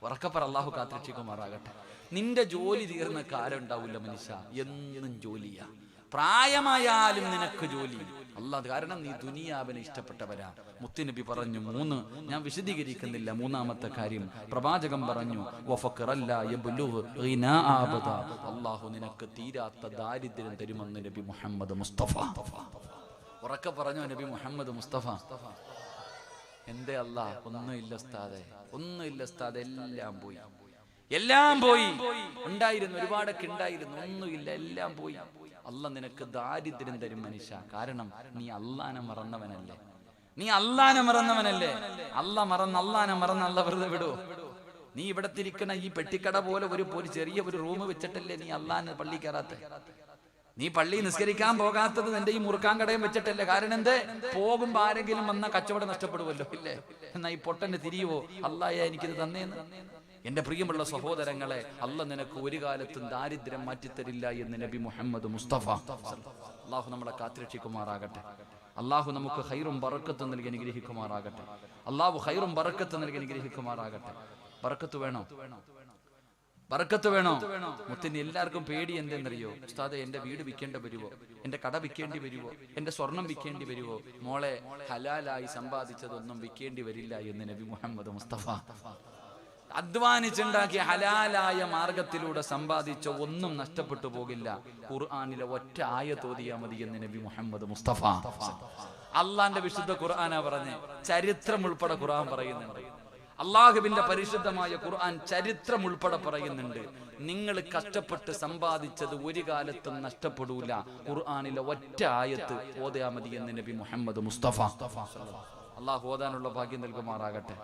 ഉറക്കപ്പറ, അള്ളാഹു കാത്തിരക്ഷിക്കുമാറാകട്ടെ. നിന്റെ ജോലി തീർന്ന കാലം ഉണ്ടാവില്ല മനുഷ്യ. എന്നും ജോലിയാ. പ്രായമായാലും നിനക്ക് ജോലി. അല്ലാഹ് കാരണം നീ ദുനിയാവിനെ ഇഷ്ടപ്പെട്ടവരാ. മുത്തുനബി പറഞ്ഞു 3, ഞാൻ വിശദീകരിക്കുന്നില്ല. 3ാമത്തെ കാര്യം പ്രവാചകൻ പറഞ്ഞു, അല്ലാഹു നിനക്ക് തീരാത്ത ദാരിദ്ര്യം തരുമെന്ന് നബി മുഹമ്മദ് മുസ്തഫ. ഉറക്കെ പറഞ്ഞു നബി മുഹമ്മദ് മുസ്തഫ. എന്തേ അല്ലാ? ഒന്നുമില്ല ഉസ്താദേ, ഒന്നുമില്ല ഉസ്താദേ. എല്ലാം പോയി. ഉണ്ടായിരുന്നു, ഒരുപാടൊക്കെ ഉണ്ടായിരുന്നു. ഒന്നുമില്ല, എല്ലാം പോയി. അല്ലാഹ് നിനക്ക് ദാരിദ്ര്യം തരും മനുഷ്യ. കാരണം നീ അല്ലാഹനെ മറന്നവനല്ലേ. അല്ലാഹനെ മറന്ന് അല്ലാഹ് വെറുതെ വിടുവോ? നീ ഇവിടെ തിരിക്കണ ഈ പെട്ടിക്കട പോലെ ഒരു ചെറിയ ഒരു റൂം വെച്ചിട്ടല്ലേ നീ അല്ലാഹനെ പള്ളി കയറാത്തെ? നീ പള്ളി നിസ്കരിക്കാൻ പോകാത്തത് നിന്റെ ഈ മുറുക്കാൻ കടയും വെച്ചിട്ടല്ലേ? കാരണം എന്തേ? പോകുമ്പോ ആരെങ്കിലും വന്ന കച്ചവടം നഷ്ടപ്പെടുമല്ലോ, ഇല്ലേ? എന്നാ ഈ പൊട്ടന് തിരിയുവോ? അല്ലാഹ് എനിക്കിത് തന്നേന്ന്. എന്റെ പ്രിയമുള്ള സഹോദരങ്ങളെ, അല്ലാഹ് നിനക്ക് ഒരു കാലത്തും ദാരിദ്ര്യം മാറ്റിത്തരില്ല എന്ന് നബി മുഹമ്മദ് മുസ്തഫ. അല്ലാഹു നമ്മളെ കാത്തിരക്ഷിക്കുമാറാകട്ടെ. അല്ലാഹു നമുക്ക് ഖൈറും ബറക്കത്തും നൽകി അനുഗ്രഹിക്കുമാറാകട്ടെ. അല്ലാഹു ഖൈറും ബറക്കത്തും നൽകി അനുഗ്രഹിക്കുമാറാകട്ടെ. ബറക്കത്ത് വേണോ? ബറക്കത്ത് വേണോ? മുത്തിന് എല്ലാവർക്കും പേടി എന്തെന്നറിയോ? ഉസ്താദേ, എന്റെ വീട് വിൽക്കേണ്ടി വരുവോ? എന്റെ കട വിൽക്കേണ്ടി വരുവോ? എന്റെ സ്വർണം വിൽക്കേണ്ടി വരുവോ? മോളെ, ഹലാലായി സമ്പാദിച്ചതൊന്നും വിൽക്കേണ്ടി വരില്ല എന്ന് നബി മുഹമ്മദ് മുസ്തഫ. അധ്വാനിച്ചുണ്ടാക്കിയ ഹലാലായ മാർഗത്തിലൂടെ സമ്പാദിച്ച ഒന്നും നഷ്ടപ്പെട്ടു പോകില്ല. ഖുർആനിലെ ഒറ്റ ആയത്ത് ഓതിയാ മതി എന്ന് നബി മുഹമ്മദ് മുസ്തഫ. അള്ളാന്റെ വിശുദ്ധ ഖുർആനാ പറഞ്ഞ്, ചരിത്രം ഉൾപ്പെടെ ഖുർആൻ പറയുന്നുണ്ട്. അള്ളാഹുവിന്റെ പരിശുദ്ധമായ ഖുർആൻ ചരിത്രം ഉൾപ്പെടെ പറയുന്നുണ്ട്. നിങ്ങൾ കഷ്ടപ്പെട്ട് സമ്പാദിച്ചത് ഒരു കാലത്തും നഷ്ടപ്പെടൂല. ഖുർആനിലെ ഒറ്റ ആയത്ത് ഓതിയാ മതി എന്ന് നബി മുഹമ്മദ് മുസ്തഫ. അള്ളാഹു ഓതാനുള്ള ഭാഗ്യം നൽകുമാറാകട്ടെ.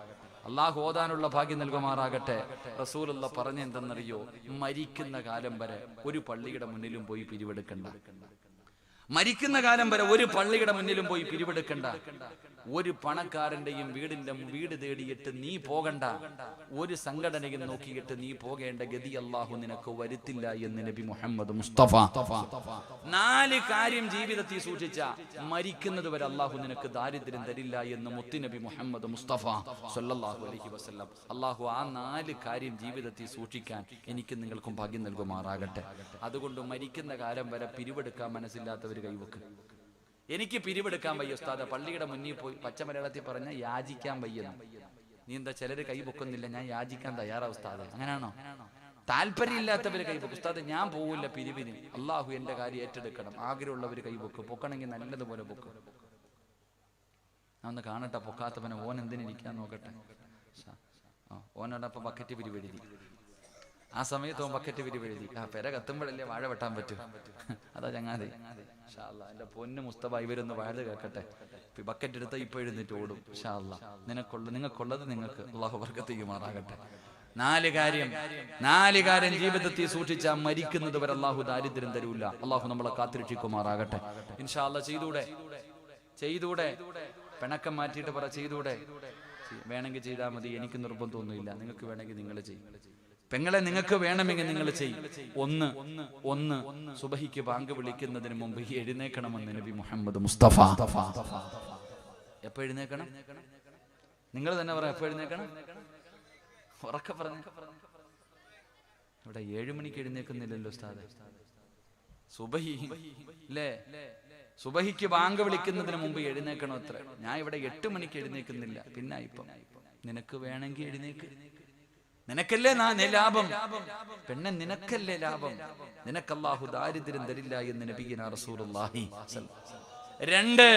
അള്ളാഹു ഓതാനുള്ള ഭാഗ്യം നൽകുമാറാകട്ടെ. റസൂലുള്ള പറഞ്ഞെന്തെന്നറിയോ? മരിക്കുന്ന കാലം വരെ ഒരു പള്ളിയുടെ മുന്നിലും പോയി പിരിവെടുക്കണ്ട. മരിക്കുന്ന കാലം വരെ ഒരു പള്ളിയുടെ മുന്നിലും പോയി പിരിവെടുക്കണ്ട. ഒരു പണക്കാരന്റെയും വീട് തേടിയിട്ട് നീ പോകണ്ട. ഒരു സംഘടനയും നോക്കിയിട്ട് നീ പോകേണ്ട ഗതി അല്ലാഹു നിനക്ക് വരുത്തില്ല എന്ന് നബി മുഹമ്മദ് മുസ്തഫ. 4 കാര്യം ജീവിതത്തിൽ സൂക്ഷിച്ച മരിക്കുന്നത് വരെ അല്ലാഹു നിനക്ക് ദാരിദ്ര്യം തരില്ല എന്ന് മുത്തുനബി മുഹമ്മദ് മുസ്തഫ സല്ലല്ലാഹു അലൈഹി വസല്ലം. അല്ലാഹു ആ 4 കാര്യം ജീവിതത്തിൽ സൂക്ഷിക്കാൻ എനിക്ക് നിങ്ങൾക്കും ഭാഗ്യം നൽകുമാറാകട്ടെ. അതുകൊണ്ട് മരിക്കുന്ന കാലം വരെ പിരിവെടുക്കാൻ മനസ്സില്ലാത്തവർ കൈവെക്ക്. എനിക്ക് പിരിവെടുക്കാൻ വയ്യ ഉസ്താദ്. പള്ളിയുടെ മുന്നിൽ പോയി പച്ച മലയാളത്തിൽ പറഞ്ഞ യാചിക്കാൻ വയ്യെന്ന്. നീ എന്താ? ചിലര് കൈ പൊക്കുന്നില്ല. ഞാൻ യാചിക്കാൻ തയ്യാറാ ഉസ്താദ്. അങ്ങനെയാണോ? താല്പര്യമില്ലാത്തവര് കൈ പൊക്കും. ഉസ്താദ് ഞാൻ പോവില്ല പിരിവിന്. അള്ളാഹു എന്റെ കാര്യം ഏറ്റെടുക്കണം. ആഗ്രഹമുള്ളവര് കൈ പൊക്കും. പൊക്കണമെങ്കിൽ നല്ലതുപോലെ പൊക്കും. ഞാൻ ഒന്ന് കാണട്ടെ പൊക്കാത്തവനെ. ഓൻ എന്തിനിരിക്കാൻ നോക്കട്ടെ. ഓനോടൊപ്പം ബക്കറ്റ് പിരിവെഴുതി. ആ സമയത്ത് ഓൻ ബക്കറ്റ് പിരിവെഴുതി. പെര കത്തുമ്പോഴല്ലേ വാഴ വെട്ടാൻ പറ്റൂ. അതാ ചങ്ങാതി. ഇൻഷാ അല്ലാഹ് എന്റെ പൊന്ന് മുസ്തഫ ഇവരൊന്ന് വാഴ കേൾക്കട്ടെ. ബക്കറ്റ് എടുത്ത ഇപ്പൊ എഴുന്നേറ്റ് ഓടും. ഇൻഷാ അല്ലാഹ് നിങ്ങൾക്കുള്ളത് നിങ്ങൾക്ക് അല്ലാഹു ബർക്കത്ത് ചെയ്യുമാറാകട്ടെ. 4 കാര്യം ജീവിതത്തിൽ സൂക്ഷിച്ചാൽ മരിക്കുന്നത് വരെ അല്ലാഹു ദാരിദ്ര്യം തരൂല. അല്ലാഹു നമ്മളെ കാത്തിരക്ഷിക്കുമാറാകട്ടെ. ഇൻഷാ അല്ലാഹ് ചെയ്തൂടെ? പിണക്കം മാറ്റിയിട്ട് പറ. ചെയ്തൂടെ? വേണമെങ്കിൽ ചെയ്താൽ മതി, എനിക്ക് നിർബന്ധമൊന്നുമില്ല. നിങ്ങൾക്ക് വേണമെങ്കിൽ നിങ്ങൾ ചെയ്യും. പെങ്ങളെ, നിങ്ങൾക്ക് വേണമെങ്കിൽ നിങ്ങൾ ചെയ്യും. ഒന്ന് സുബഹിക്ക് ബാങ്ക് വിളിക്കുന്നതിന് മുമ്പ് എഴുന്നേക്കണമെന്ന് നബി മുഹമ്മദ് മുസ്തഫ. എപ്പോ എഴുന്നേക്കണം? നിങ്ങൾ തന്നെ പറയാം, എപ്പോ എഴുന്നേക്കണം? ഉറക്കെ പറഞ്ഞ. ഇവിടെ 7 മണിക്ക് എഴുന്നേക്കുന്നില്ലല്ലോ ഉസ്താദേ. സുബഹി അല്ലേ? സുബഹിക്ക് ബാങ്ക് വിളിക്കുന്നതിന് മുമ്പ് എഴുന്നേക്കണോ അത്ര? ഞാൻ ഇവിടെ 8 മണിക്ക് എഴുന്നേക്കുന്നില്ല. പിന്നെ ഇപ്പം നിനക്ക് വേണമെങ്കിൽ എഴുന്നേക്ക്. നിനക്കല്ലേ ലാഭം പെണ്ണെ, നിനക്കല്ലേ ലാഭം. നിനക്ക് അല്ലാഹു ദാരിദ്ര്യം തരില്ല എന്ന് നബിയുനാ റസൂലുള്ളാഹി. 2,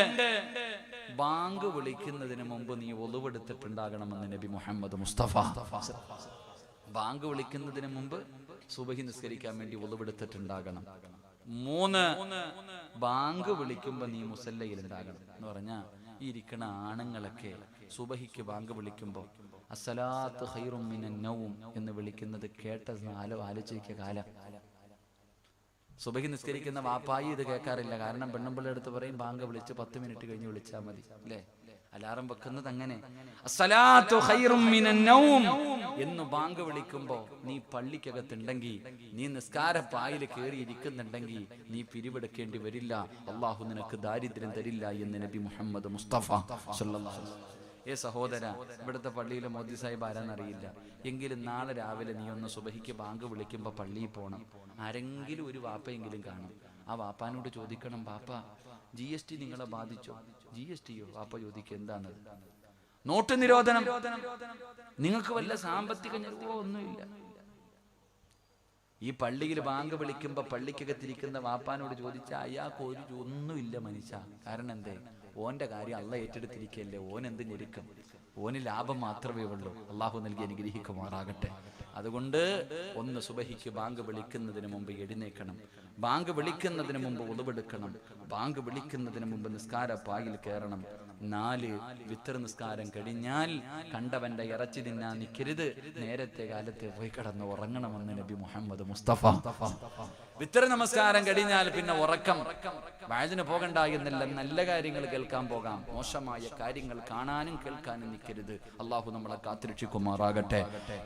ബാങ്ക് വിളിക്കുന്നതിന് മുമ്പ് നീ ഒളുവെടുത്തിട്ടുണ്ടാകണമെന്ന് നബി മുഹമ്മദ് മുസ്തഫ. ബാങ്ക് വിളിക്കുന്നതിന് മുമ്പ് സുബഹി നിസ്കരിക്കാൻ വേണ്ടി ഒളുവെടുത്തിട്ടുണ്ടാകണം. 3, ബാങ്ക് വിളിക്കുമ്പോ നീ മുസല്ലയിൽ ഉണ്ടാകണം എന്ന് പറഞ്ഞാ ഈ ഇരിക്കണ ആണുങ്ങളൊക്കെ സുബഹിക്ക് ബാങ്ക് വിളിക്കുമ്പോ അസ്സലാത്തു ഖൈറും മിനൻ നൗം എന്ന് വിളിക്കുന്നത് കേട്ട ആലോചിക്കുക കാലം. സുബഹി നിസ്കരിക്കുന്ന വാപ്പായി ഇത് കേൾക്കാറില്ല. കാരണം പെണ്ണുമ്പിള്ള അടുത്ത് പറയും ബാങ്ക് വിളിച്ച് 10 മിനിറ്റ് കഴിഞ്ഞ് വിളിച്ചാൽ മതി അല്ലേ? അലാറം വെക്കുന്നത് അങ്ങനെ. അസ്സലാത്തു ഖൈറും മിനൻ നൗം എന്ന് ബാങ്ക് വിളിക്കുമ്പോ നീ പള്ളിക്കകത്തുണ്ടെങ്കിൽ, നീ നിസ്കാരപ്പായിൽ കയറി ഇരിക്കുന്നുണ്ടെങ്കിൽ നീ പിരിവെടുക്കേണ്ടി വരില്ല. അള്ളാഹു നിനക്ക് ദാരിദ്ര്യം തരില്ല എന്ന് നബി മുഹമ്മദ് മുസ്തഫ സല്ലല്ലാഹു അലൈഹി വസല്ലം. സഹോദര, ഇവിടുത്തെ പള്ളിയിലെ മോദി സാഹിബ് ആരാന്നറിയില്ല എങ്കിലും നാളെ രാവിലെ നീ ഒന്ന് സുബഹിക്ക് ബാങ്ക് വിളിക്കുമ്പോ പള്ളിയിൽ പോകണം. ആരെങ്കിലും ഒരു വാപ്പയെങ്കിലും കാണും. ആ വാപ്പാനോട് ചോദിക്കണം, വാപ്പ GST നിങ്ങളെ ബാധിച്ചോ? GSTയോ? വാപ്പ ചോദിക്കുക, എന്താണത്? നോട്ട് നിരോധനം. നിങ്ങൾക്ക് വല്ല സാമ്പത്തിക ഒന്നുമില്ല. ഈ പള്ളിയിൽ ബാങ്ക് വിളിക്കുമ്പോ പള്ളിക്കകത്തിരിക്കുന്ന വാപ്പാനോട് ചോദിച്ചാൽ അയാൾക്ക് ഒന്നുമില്ല മനുഷ്യ. കാരണം എന്തേ? ഓന്റെ കാര്യം അള്ള ഏറ്റെടുത്തിരിക്കല്ലേ. ഓൻ എന്ത് ഞെരുക്കും? ഓന് ലാഭം മാത്രമേ ഉള്ളൂ. അള്ളാഹു നൽകി അനുഗ്രഹിക്കുമാറാകട്ടെ. അതുകൊണ്ട് ഒന്ന് സുബഹിക്ക് ബാങ്ക് വിളിക്കുന്നതിന് മുമ്പ് എഴുന്നേക്കണം. ബാങ്ക് വിളിക്കുന്നതിന് മുമ്പ് ഉളുവെടുക്കണം. ബാങ്ക് വിളിക്കുന്നതിന് മുമ്പ് നിസ്കാരപ്പായിൽ കയറണം. 4, വിത്തർ നിസ്കാരം കഴിഞ്ഞാൽ കണ്ടവന്റെ ഇറച്ചി തിന്നാൻ നിൽക്കരുത്. നേരത്തെ കാലത്തെ പോയി കിടന്ന് ഉറങ്ങണമെന്ന് നബി മുഹമ്മദ് മുസ്തഫ. വിത്തർ നമസ്കാരം കഴിഞ്ഞാൽ പിന്നെ ഉറക്കം. വയലിന് പോകണ്ട എന്നല്ല, നല്ല കാര്യങ്ങൾ കേൾക്കാൻ പോകാം. മോശമായ കാര്യങ്ങൾ കാണാനും കേൾക്കാനും നിൽക്കരുത്. അള്ളാഹു നമ്മളെ കാത്തിരക്ഷിക്കുമാറാകട്ടെ.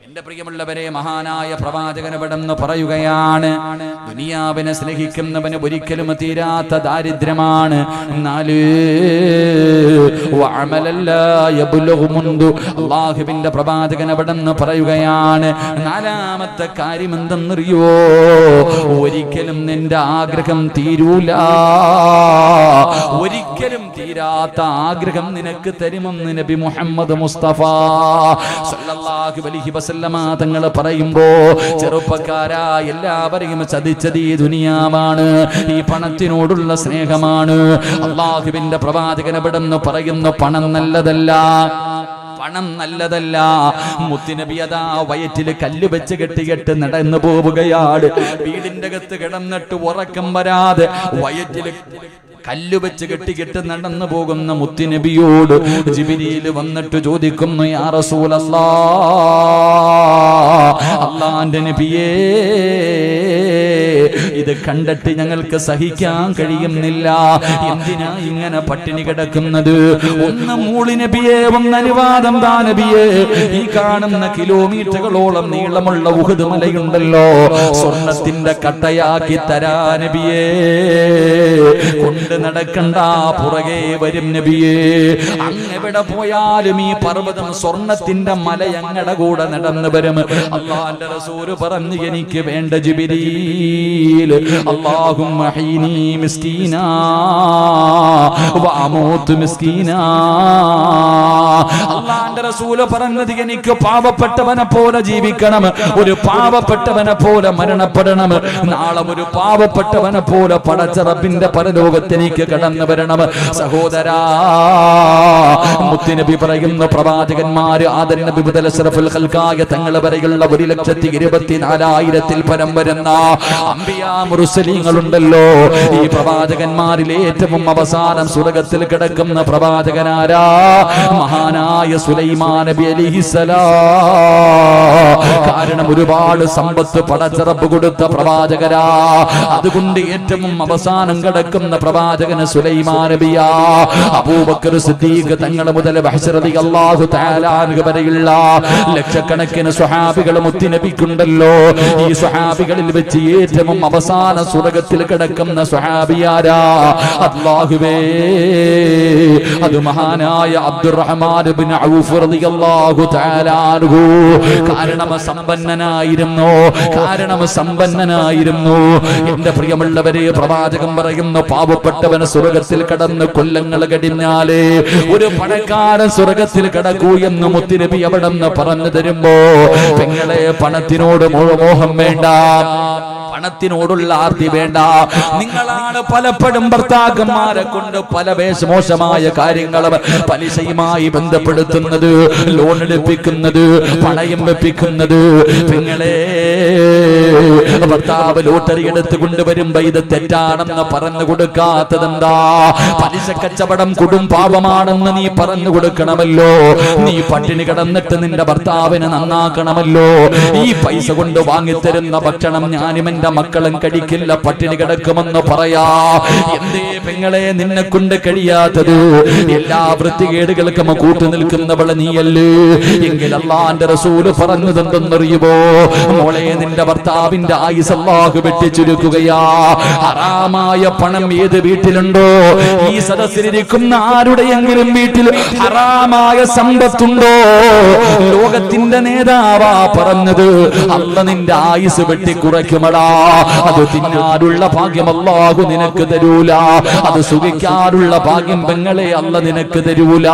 എന്റെ പ്രിയമുള്ളവരെ, മഹാനായ പ്രവാചകൻ ഇവിടെന്ന് പറയുകയാണ്, ദുനിയാവിനെ സ്നേഹിക്കുന്നവന് ഒരിക്കലും തീരാത്ത ദാരിദ്ര്യമാണ്. 4, അള്ളാഹുവിന്റെ പ്രവാചകൻ എവിടെന്ന് പറയുകയാണ്, 4ാമത്തെ കാര്യം എന്തെന്നറിയോ? ഒരിക്കലും നിന്റെ ആഗ്രഹം തീരൂല. ഒരിക്കലും തീരാത്ത ആഗ്രഹം നിനക്ക് തരുമെന്ന് നബി മുഹമ്മദ് മുസ്തഫ സല്ലല്ലാഹു അലൈഹി വസല്ലമ തങ്ങൾ പറയുമ്പോ, ചെറുപ്പക്കാരാ, എല്ലാവരെയും ചതിച്ചത് ഈ ദുനിയാവാണ്. ഈ പണത്തിനോടുള്ള സ്നേഹമാണ്. അള്ളാഹുവിന്റെ പ്രവാചകൻ എവിടെന്ന് പറയുന്നു, പണം നല്ലതല്ല. പണം നല്ലതല്ല. മുത്തുനബി അതാ വയറ്റിൽ കല്ല് വെച്ച് കെട്ടികെട്ട് നടന്നു പോവുകയാണ്. വീടിന്റെ അകത്ത് കിടന്നിട്ട് ഉറക്കം വരാതെ വയറ്റിൽ കല്ല് വെച്ച് കെട്ടികെട്ട് നടന്നു പോകുന്ന മുത്തുനബിയോട് ജിബ്രീൽ വന്നിട്ട് ചോദിക്കുന്നു, യാ റസൂലല്ലാഹ്, അല്ലാഹുവിന്റെ നബിയേ, ഇത് കണ്ടിട്ട് ഞങ്ങൾക്ക് സഹിക്കാൻ കഴിയുന്നില്ല. എന്തിനാ ഇങ്ങനെ പട്ടിണി കിടക്കുന്നത്? ഒന്ന് മൂളി നബിയെ, ഒന്ന് അനുവാദം താ നബിയെ. ഈ കാണുന്ന കിലോമീറ്ററുകളോളം നീളമുള്ള ഉഹദ് മലയുണ്ടല്ലോ, സ്വർണത്തിന്റെ കട്ടയാക്കി തരാ നബിയേ. കൊണ്ട് നടക്കണ്ട, പുറകെ വരും നബിയേ. അങ്ങെവിടെ പോയാലും ഈ പർവ്വതം സ്വർണത്തിന്റെ മല ഞങ്ങളുടെ കൂടെ നടന്നു വരും. അല്ലാഹുവിന്റെ റസൂല് പറഞ്ഞു, എനിക്ക് വേണ്ട ജിബ്രീൽ, അല്ലാഹുമ്മ ഹീനി മിസ്കീനാ വഅമൂതു മിസ്കീനാ. അല്ലാഹുവിന്റെ റസൂല് പറഞ്ഞത്, എനിക്ക് പാവപ്പെട്ടവനെ പോലെ ജീവിക്കണം, ഒരു പാവപ്പെട്ടവനെ പോലെ മരണപ്പെടണം, നാളെ ഒരു പാവപ്പെട്ടവനെ പോലെ പടച്ച റബ്ബിന്റെ പരലോകത്ത് എനിക്ക് കടന്നു വരണം. സഹോദരാ, മുത്തുനബി പറയുന്ന പ്രവാചകന്മാര് ആദൻ നബി മുതൽ അഷ്റഫുൽ ഖൽഖായ തങ്ങൾ വരെയുള്ള 1,24,000-ൽ പരം വരുന്ന അംബിയാ മുർസലീങ്ങളുണ്ടല്ലോ. ഈ പ്രവാചകന്മാരിൽ ഏറ്റവും അവസാനം സ്വർഗത്തിൽ കിടക്കുന്ന പ്രവാചകനാരാ? മഹാനായ സുലൈമാൻ നബി അലൈഹിസ്സലാം. കാരണം ഒരുപാട് സമ്പത്ത് പടച്ചിറപ്പ് കൊടുത്ത പ്രവാചകരാ. അതുകൊണ്ട് ഏറ്റവും അവസാനം കിടക്കുന്ന പ്രവാചകന് സുലൈമാൻ നബിയാ. അബൂബക്കർ സിദ്ദീഖ് തങ്ങൾ മുതൽ ബഹ്ർ റളിയല്ലാഹു തആല അൻഹു വരെയുള്ള ലക്ഷക്കണക്കിന് സ്വഹാബികൾ മുത്തുനബിക്കുണ്ടല്ലോ. ഈ സ്വഹാബികളിൽ വെച്ച് ഏറ്റവും അവസാന സ്വർഗ്ഗത്തിൽ കിടക്കുന്ന സ്വഹാബിയാരാ? അല്ലാഹുവേ, അത് മഹാനായ അബ്ദുറഹ്മാൻ ഇബ്നു ഔഫ് റളിയല്ലാഹു തആല അൻഹു. കാരണം സമ്പന്നനായിരുന്നു. എന്റെ പ്രിയമുള്ളവരെ, പ്രവാചകൻ പറയുന്നു, പാവപ്പെട്ടവന് സ്വർഗ്ഗത്തിൽ കടന്ന് കൊല്ലങ്ങൾ കഴിഞ്ഞാലേ ഒരു പണക്കാരൻ സ്വർഗ്ഗത്തിൽ കടക്കൂ എന്ന് മുത്തുനബി അവിടെ നിന്ന് പറഞ്ഞു തരുമ്പോ, പെങ്ങളെ, പണത്തിനോട് മോഹം വേണ്ട, പണത്തിനോടുള്ള ആർത്തി വേണ്ട. നിങ്ങളാണ് പലപ്പോഴും ഭർത്താക്കന്മാരെ കൊണ്ട് പല മോശമായ കാര്യങ്ങളും പലിശയുമായി ബന്ധപ്പെടുത്തുന്നത്, ലോൺ എടുപ്പിക്കുന്നത്, പണയം വെപ്പിക്കുന്നത്. പെങ്ങളെ, ഭർത്താവ് ലോട്ടറി എടുത്ത് കൊണ്ടുവരുമ്പോ ഇത് തെറ്റാണെന്ന് പറഞ്ഞു കൊടുക്കാത്തതെന്താ? പലിശ കച്ചവടം കൊടും പാപമാണെന്ന് നീ പറഞ്ഞു കൊടുക്കണമല്ലോ. നീ പട്ടിണി കിടന്നിട്ട് നിന്റെ ഭർത്താവിനെ നന്നാക്കണമല്ലോ. ഈ പൈസ കൊണ്ട് വാങ്ങിത്തരുന്ന ഭക്ഷണം ഞാനും എന്റെ മക്കളും കഴിക്കില്ല, പട്ടിണി കിടക്കുമെന്ന് പറയാ. എന്തേ പെങ്ങളെ നിന്നെ കൊണ്ട് കഴിയാത്തത്? എല്ലാ വൃത്തികേടുകൾക്കും കൂട്ടു നിൽക്കുന്നവളെ നീയല്ലേ? എങ്കിൽ അല്ലാഹുവിന്റെ റസൂല് പറഞ്ഞതെന്തെന്നറിയുമോ? മോളെ, നിന്റെ ഭർത്താവിന്റെ ആയുസ് അല്ലാഹു വെട്ടിച്ചുരുക്കുകയാ. ഹറാമായ പണം ഏത് വീട്ടിലുണ്ടോ? ഈ സദസ്സിലിരിക്കുന്ന ആരുടെയെങ്കിലും വീട്ടിൽ ഹറാമായ സമ്പത്തുണ്ടോ? ലോകത്തിന്റെ നേതാവാ പറഞ്ഞത്, അല്ലാഹു നിന്റെ ആയുസ് വെട്ടിക്കുറയ്ക്കുമടാ. അത് തിന്നാനുള്ള ഭാഗ്യം അല്ലാഹു നിനക്ക് തരൂല. അത് സുഖിക്കാനുള്ള ഭാഗ്യം പെങ്ങളെ അല്ലാഹു നിനക്ക് തരൂല.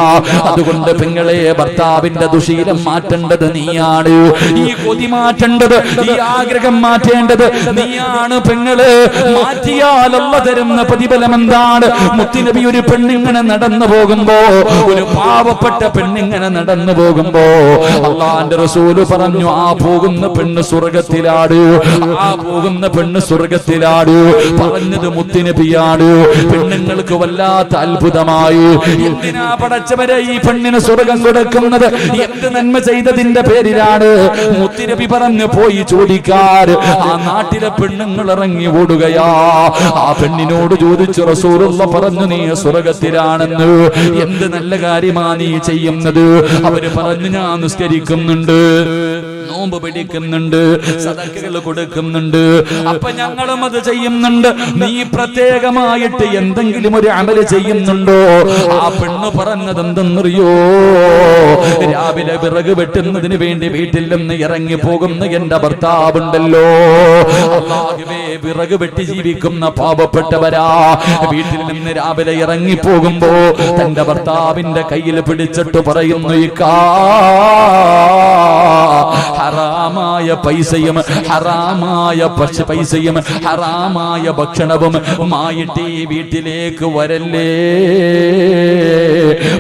അതുകൊണ്ട് പെങ്ങളെ, ഭർത്താവിന്റെ ദുശീലം മാറ്റേണ്ടത് നീയാണ്. ഈ കൊതി മാറ്റേണ്ടത്, ഈ ആഗ്രഹം മാറ്റേണ്ടത് നീയാണ് പെങ്ങള്. മാറ്റിയാൽ അല്ലാഹു തരുന്ന പ്രതിഫലം എന്താണ്? മുത്തുനബി ഒരു പെണ്ണിങ്ങനെ നടന്നു പോകുമ്പോ, ഒരു പാവപ്പെട്ട പെണ്ണിങ്ങനെ നടന്നു പോകുമ്പോ അല്ലാഹുവിന്റെ റസൂല് പറഞ്ഞു, ആ പോകുന്ന പെണ്ണ് സ്വർഗ്ഗത്തിലാണ്, ആ പോകുന്ന പെണ്ണ് സ്വർഗ്ഗത്തിലാണ്. പറഞ്ഞത് മുത്തുനബിയാണ്. പെണ്ണുങ്ങൾക്ക് വല്ലാത്ത അത്ഭുതമായി. എന്തിനാ പടച്ചവരെ ഈ പെണ്ണിന് സ്വർഗ്ഗം കൊടുക്കുന്നത്? എന്ത് നന്മ ചെയ്തതിന്റെ പേരിലാണ്? മുത്തുനബി പറഞ്ഞു, പോയി ചോദിക്കാർ. ആ നാട്ടിലെ പെണ്ണുങ്ങൾ ഇറങ്ങി ഓടുകയാ. ആ പെണ്ണിനോട് ചോദിച്ചു, റസൂലുള്ളാഹി പറഞ്ഞു, നീ സ്വർഗ്ഗത്തിലാണെന്ന്. എന്ത് നല്ല കാര്യമാ നീ ചെയ്യുന്നത്? അവര് പറഞ്ഞു, ഞാൻ നിസ്കരിക്കുന്നുണ്ട്, നോമ്പ് പിടിക്കുന്നുണ്ട്, സദഖകൾ കൊടുക്കുന്നുണ്ട്. അപ്പൊ ഞങ്ങളും അത് ചെയ്യുന്നുണ്ട്. നീ പ്രത്യേകമായിട്ട് എന്തെങ്കിലും ഒരു അമല് ചെയ്യുന്നുണ്ടോ? ആ പെണ്ണ് പറഞ്ഞത് എന്തെന്നറിയോ? രാവിലെ വിറക് വെട്ടുന്നതിന് വേണ്ടി വീട്ടിൽ നിന്ന് ഇറങ്ങി പോകുന്ന എന്റെ ഭർത്താവുണ്ടല്ലോ, അല്ലാഹുവേ, വിറക് വെട്ടി ജീവിക്കുന്ന പാവപ്പെട്ടവരാ. വീട്ടിൽ നിന്ന് രാവിലെ ഇറങ്ങി പോകുമ്പോ തന്റെ ഭർത്താവിന്റെ കയ്യിൽ പിടിച്ചിട്ട് പറയുന്നു, ഹറാമായ പൈസയും ഹറാമായ പൈസയും ഹറാമായ ഭക്ഷണവും മായിട്ട് ഈ വീട്ടിലേക്ക് വരല്ലേ.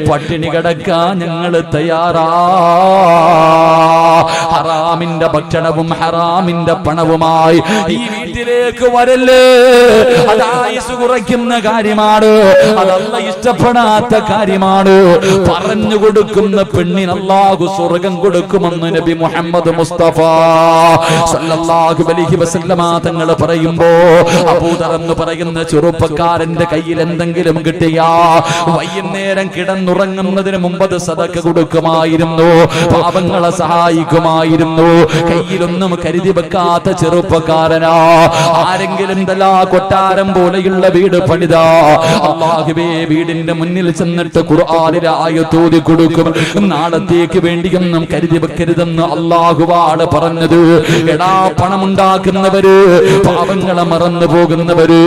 പട്ടിണി കിടക്കാൻ ഞങ്ങൾ തയ്യാറാ. ഹറാമിന്റെ ഭക്ഷണവും ഹറാമിന്റെ പണവുമായി ഈ വീട്ടിലേക്ക് വരല്ലേ. അത് ആയുസ് കുറയ്ക്കുന്ന കാര്യമാണ്, അതല്ല ഇഷ്ടപ്പെടാത്ത കാര്യമാണ്. പറഞ്ഞു കൊടുക്കുന്ന പെണ്ണിന് അല്ലാഹു സ്വർഗ്ഗം കൊടുക്കുമെന്ന് നബി മുഹമ്മദ് മുസ്തഫ സല്ലല്ലാഹു അലൈഹി വസല്ലമ തങ്ങൾ പറയുമ്പോ, അബൂദർ എന്ന് പറയുന്ന ചെറുപ്പക്കാരന്റെ കയ്യിൽ എന്തെങ്കിലും കിട്ടിയാ വൈകുന്നേരം കിടന്നുറങ്ങുന്നതിന് മുമ്പ് അത് സദഖ കൊടുക്കുമായിരുന്നു, പാവങ്ങളെ സഹായിക്കുമായിരുന്നു. കയ്യിലൊന്നും കരുതി വെക്കാത്ത ചെറുപ്പക്കാരനാ. ആരെങ്കിലും തലാ കൊട്ടാരം പോലെയുള്ള വീട് പണിതാ, അല്ലാഹുവേ, വീടിന്റെ മുന്നിൽ ചെന്നിട്ട് ഖുർആനിലെ ആയത്ത് ഓതി കൊടുക്കും. നാളത്തേക്ക് വേണ്ടിയൊന്നും കരുതി വെക്കരുതെന്ന് അല്ലാഹുവാണ് പറഞ്ഞത്. എടാ, പണമുണ്ടാക്കുന്നവര്, പാവങ്ങളെ മറന്നു പോകുന്നവര്,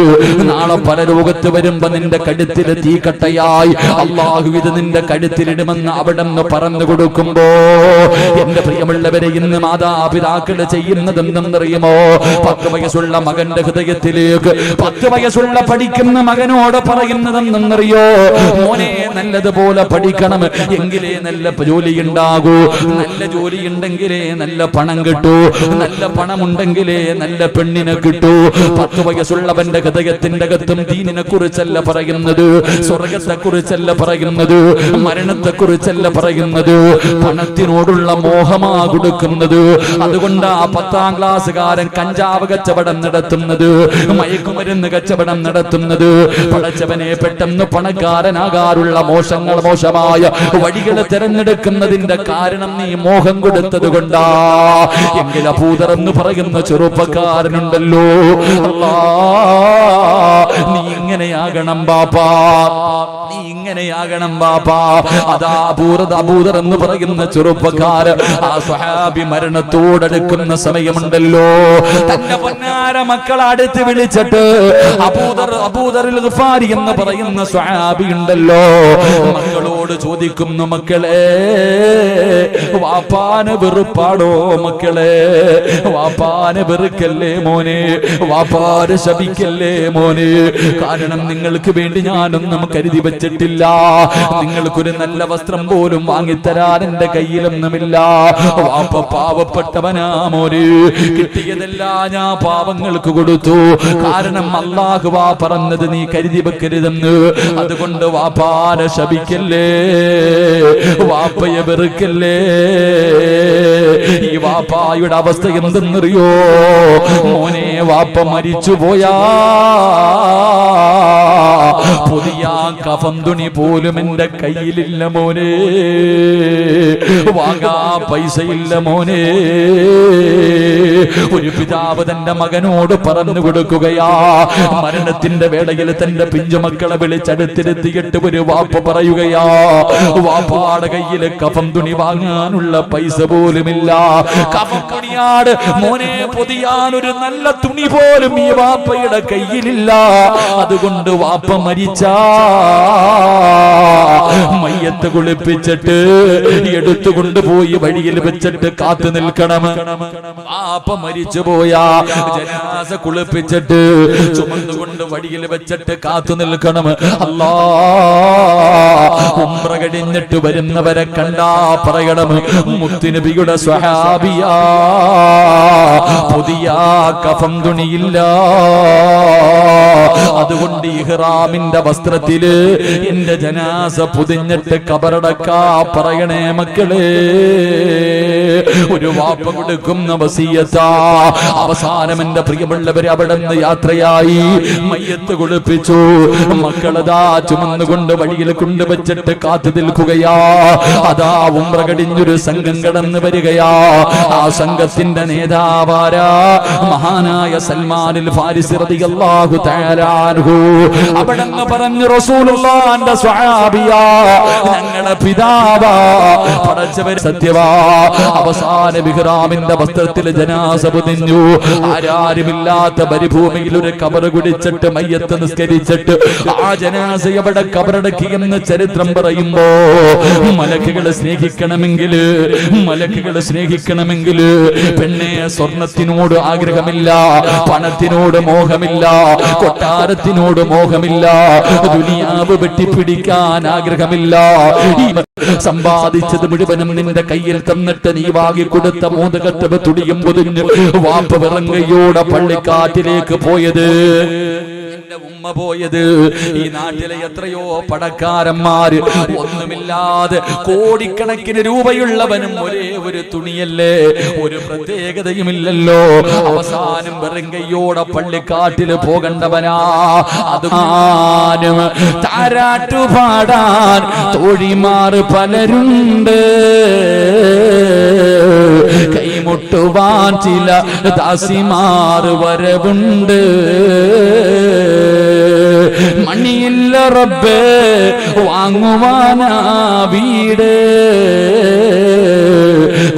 നാളെ പരലോകത്ത് വരുമ്പോ നിന്റെ കഴുത്തില് തീക്കട്ടയായി അല്ലാഹു ഇത് നിന്റെ കഴുത്തിലിടുമെന്ന് അവിടെ നിന്ന് പറഞ്ഞു കൊടുക്കുമ്പോ, എന്റെ പ്രിയമുള്ളവരെ, ഇന്ന് മാതാപിതാക്കള് ചെയ്യുന്നത് എന്തെന്നറിയുമോ? 10 വയസ്സുള്ള വയസ്സുള്ള മകന്റെ ഹൃദയത്തിലേക്ക് 10 വയസ്സുള്ള പഠിക്കുന്ന മകനോട് പറയുന്നതെന്നറിയോ? മോനെ, നല്ലതുപോലെ പഠിക്കണം, എങ്കിലേ നല്ല ജോലി ഉണ്ടാകൂ. നല്ല ജോലി ഉണ്ടെങ്കിലേ നല്ല പണം കിട്ടൂ. നല്ല പണമുണ്ടെങ്കിലേ നല്ല പെണ്ണിനെ കിട്ടൂ. 10 വയസ്സുള്ളവന്റെ ഹൃദയത്തിന്റെ അകത്തും ദീനിനെ കുറിച്ചല്ല പറയുന്നത്, സ്വർഗത്തെ കുറിച്ചല്ല പറയുന്നത്, മരണത്തെ കുറിച്ചല്ല പറയുന്നത്, പണത്തിനോടുള്ള മോഹമാ കൊടുക്കുന്നത്. അതുകൊണ്ട് ആ 10ാം ക്ലാസ്സുകാരൻ കഞ്ചാവ് കച്ചവടം നടത്തുന്നത്, മയക്കുമരുന്ന് കച്ചവടം നടത്തുന്നത്. പടച്ചവനെ, പെട്ടെന്ന് പണക്കാരനാകാറുള്ള മോശമായ വഴികളെ തെരഞ്ഞെടുക്കുന്നതിന്റെ കാരണം നീ മോഹം കൊടുത്തത് കൊണ്ടാ. എങ്കിൽ അബൂദർ എന്ന് പറയുന്ന ചെറുപ്പക്കാരനുണ്ടല്ലോ, അല്ലാ, നീ ഇങ്ങനെയാകണം ബാപ്പാ, നീ ഇങ്ങനെയാകണം ബാപ്പാ. അതാ അബൂദർ എന്ന് പറയുന്ന ചെറുപ്പക്കാരൻ ആ സ്വഹാബി മരണത്തോടടുക്കുന്ന സമയമുണ്ടല്ലോ, തന്റെ പൊന്നാര മക്കളെ അടുത്ത് വിളിച്ചിട്ട് അബൂദറുൽ ഗിഫാരി എന്ന് പറയുന്ന സ്വഹാബി ഉണ്ടല്ലോ, മക്കളോട് ചോദിക്കുന്നു, മക്കളെ, വാപ്പാന് വെറുപ്പാടോ മക്കളെ? വാപ്പാന് വെറുക്കല്ലേ മോനെ, വാപ്പാന് ശപിക്കല്ലേ മോനെ? കാരണം നിങ്ങൾക്ക് വേണ്ടി ഞാനൊന്നും കരുതി വെച്ചിട്ടില്ല, നിങ്ങൾക്കൊരു നല്ല വസ്ത്രം പോലും വാങ്ങിത്തരാൻ എന്റെ കയ്യിലൊന്നുമില്ല. വാപ്പ പാവപ്പെട്ടവനാ മോനെ, കിട്ടിയതെല്ലാം ഞാൻ പാവങ്ങൾക്ക് കൊടുത്തു. കാരണം അല്ലാഹുവാ പറഞ്ഞത് നീ കരുതി വെക്കരുതെന്ന്. അതുകൊണ്ട് വാപ്പാനെ ശപിക്കല്ലേ, വാപ്പയെ വെറുക്കല്ലേ. ഈ വാപ്പായുടെ അവസ്ഥ എന്തെന്നറിയോ? മോനെ, വാപ്പ മരിച്ചു പോയാ പുതിയ കഫൻ തുണി പോലും എന്റെ കയ്യിലില്ല മോനെ, വാങ്ങാ പൈസയില്ല മോനെ. ഒരു പിതാവ് തന്റെ മകനോട് പറഞ്ഞു കൊടുക്കുകയാ, മരണത്തിന്റെ വേളയിൽ തന്റെ പിഞ്ചുമക്കളെ വിളിച്ചടുത്തിരുത്തിയിട്ട് ഒരു വാപ്പ പറയുകയാ, വാപ്പാടെ കയ്യിൽ കഫൻ തുണി വാങ്ങാനുള്ള പൈസ പോലുമില്ല. കഫൻ തുണിയാട് മോനെ, പൊതിയാനൊരു നല്ല തുണി പോലും ഈ വാപ്പയുടെ കയ്യിലില്ല. അതുകൊണ്ട് വാപ്പ മരിച്ചാ മയ്യത്ത് കുളിപ്പിച്ചിട്ട് എടുത്തുകൊണ്ടുപോയി വഴിയിൽ വെച്ചിട്ട് കാത്തു നിൽക്കണം. വാപ്പ മരിച്ചു പോയാ ജനാസ കുളിപ്പിച്ചിട്ട് ചുമന്നുകൊണ്ട് വഴിയിൽ വെച്ചിട്ട് കാത്തു നിൽക്കണം. അല്ലാ, ഉംറ കഴിഞ്ഞിട്ട് വരുന്നവരെ കണ്ടാ പറയണം, മുത്തുനബിയുടെ സ്വഹാബിയാ, പുതിയ കഫൻ തുണിയില്ല. അതുകൊണ്ട് ഇഹ്റാമിന്റെ വസ്ത്രത്തില് എന്റെ ജനാസ പൊതിഞ്ഞിട്ട് കബറടക്കാ പറയണേ മക്കളെ. ഒരു വാപ്പ കൊടുക്കുന്ന വസിയത്താ. അവസാനം എന്റെ പ്രിയമുള്ളവരെ അവിടെ നിന്ന് യാത്രയായി, മയ്യത്ത് കുളിപ്പിച്ചു, മക്കളതാ ചുമന്നുകൊണ്ട് വഴിയിൽ കൊണ്ടുവച്ചിട്ട് കാത്തു നിൽക്കുകയാ. അതാ ഉംറ കഴിഞ്ഞൊരു സംഘം കടന്നു വരികയാ. ആ സംഘത്തിന്റെ നേതാവാരാ? മഹാനായ സൽമാനുൽ ഫാരിസി റളിയല്ലാഹു തആല അൻഹു. അവിടെന്ന് പറഞ്ഞു, റസൂലുള്ളാഹിന്റെ സ്വഹാബിയാ, ഞങ്ങളുടെ പിതാവാ, പടച്ചവൻ സത്യവാ. അവസാന ഇഹ്റാമിന്റെ വസ്ത്രത്തിൽ ജനാസ പൊതിഞ്ഞു. ആരാരുമില്ലാത്ത മരുഭൂമിയിൽ ഒരു കബർ കുടിച്ചിട്ട് മയ്യത്ത് നിസ്കരിച്ചിട്ട് ആ ജനാസ എവിടെ കബറടക്കിയെന്ന് ചരിത്രം പറയുമ്പോ, മലക്കുകളെ സ്നേഹിക്കണമെങ്കിൽ പെണ്ണെ, സ്വർണത്തിനോട് ആഗ്രഹമില്ല, പണത്തിനോട് മോഹമില്ല, കൊട്ടാരത്തിനോട് മോഹമില്ല, ദുനിയാവ് വെട്ടിപ്പിടിക്കാൻ ആഗ്രഹമില്ല. സമ്പാദിച്ചത് മുഴുവനും നിന്റെ കയ്യിൽ തന്നിട്ട് നീ വാങ്ങിക്കൊടുത്ത മോദകത്തവ തുടിയും പൊതിഞ്ഞ് വാപ്പ വിറങ്ങയോടെ പള്ളിക്കാറ്റിലേക്ക് പോയത്, എന്റെ ഉമ്മ പോയത്. ഈ നാട്ടിലെ എത്രയോ പണക്കാരന്മാര് ഒന്നുമില്ലാതെ കോടിക്കണക്കിന് രൂപയുള്ളവനും ഒരേ ഒരു തുണിയല്ലേ, ഒരു പ്രത്യേകതയുമില്ലല്ലോ. അവസാനം വെറുങ്കയോടെ പള്ളിക്കാട്ടിൽ പോകണ്ടവനാ. അതും താരാട്ടുപാടാൻ തോഴിമാർ പലരുണ്ട്, കൈമുട്ടുവാൻ ചില ദാസിമാർ വരവുണ്ട്. മണിയില്ല റബ്ബേ വാങ്ങുവാനാ വീട്,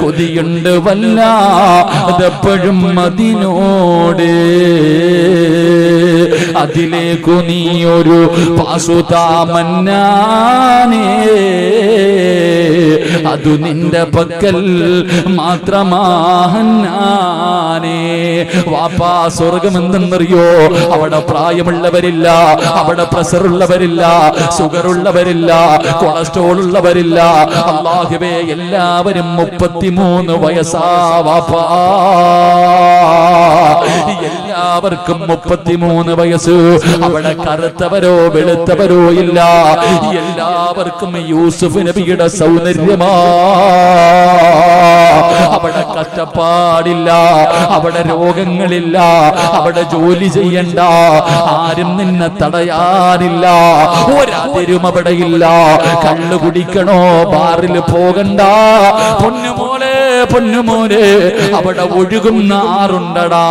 കൊതിയുണ്ട് വല്ലാതെപ്പോഴും അതിനോട്. അതിലേക്കു നീ ഒരു പാസുതാ മന്നാനേ, അതു നിന്റെ പക്കൽ മാത്രമാഹന്നാനേ. വാപ്പാ സ്വർഗം എന്തെന്നറിയോ? അവിടെ പ്രായമുള്ളവരില്ല, അവിടെ പ്രഷറുള്ളവരില്ല, ഷുഗറുള്ളവരില്ല, കൊളസ്ട്രോൾ ഉള്ളവരില്ല. അല്ലാഹുവേ, എല്ലാവരും 33 വയസ്സാ വാപ്പാ. എല്ലാവർക്കും 33 വയസ്സ്. അവിടെ കറുത്തവരോ വെളുത്തവരോ ഇല്ല. എല്ലാവർക്കും യൂസുഫ് നബിയുടെ സൗന്ദര്യമാ. അവിടെ കഷ്ടപ്പാടില്ല, അവിടെ രോഗങ്ങളില്ല, അവിടെ ജോലി ചെയ്യണ്ട, ആരും നിന്നെ തടയാനില്ല, ഒരതിരും അവിടെ ഇല്ല. കള്ളു കുടിക്കണോ, ബാറിൽ പോകണ്ട. പൊന്നുമോളെ, പൊന്നുമോനെ, അവിടെ ഒഴുകുന്ന ആറുണ്ടടാ.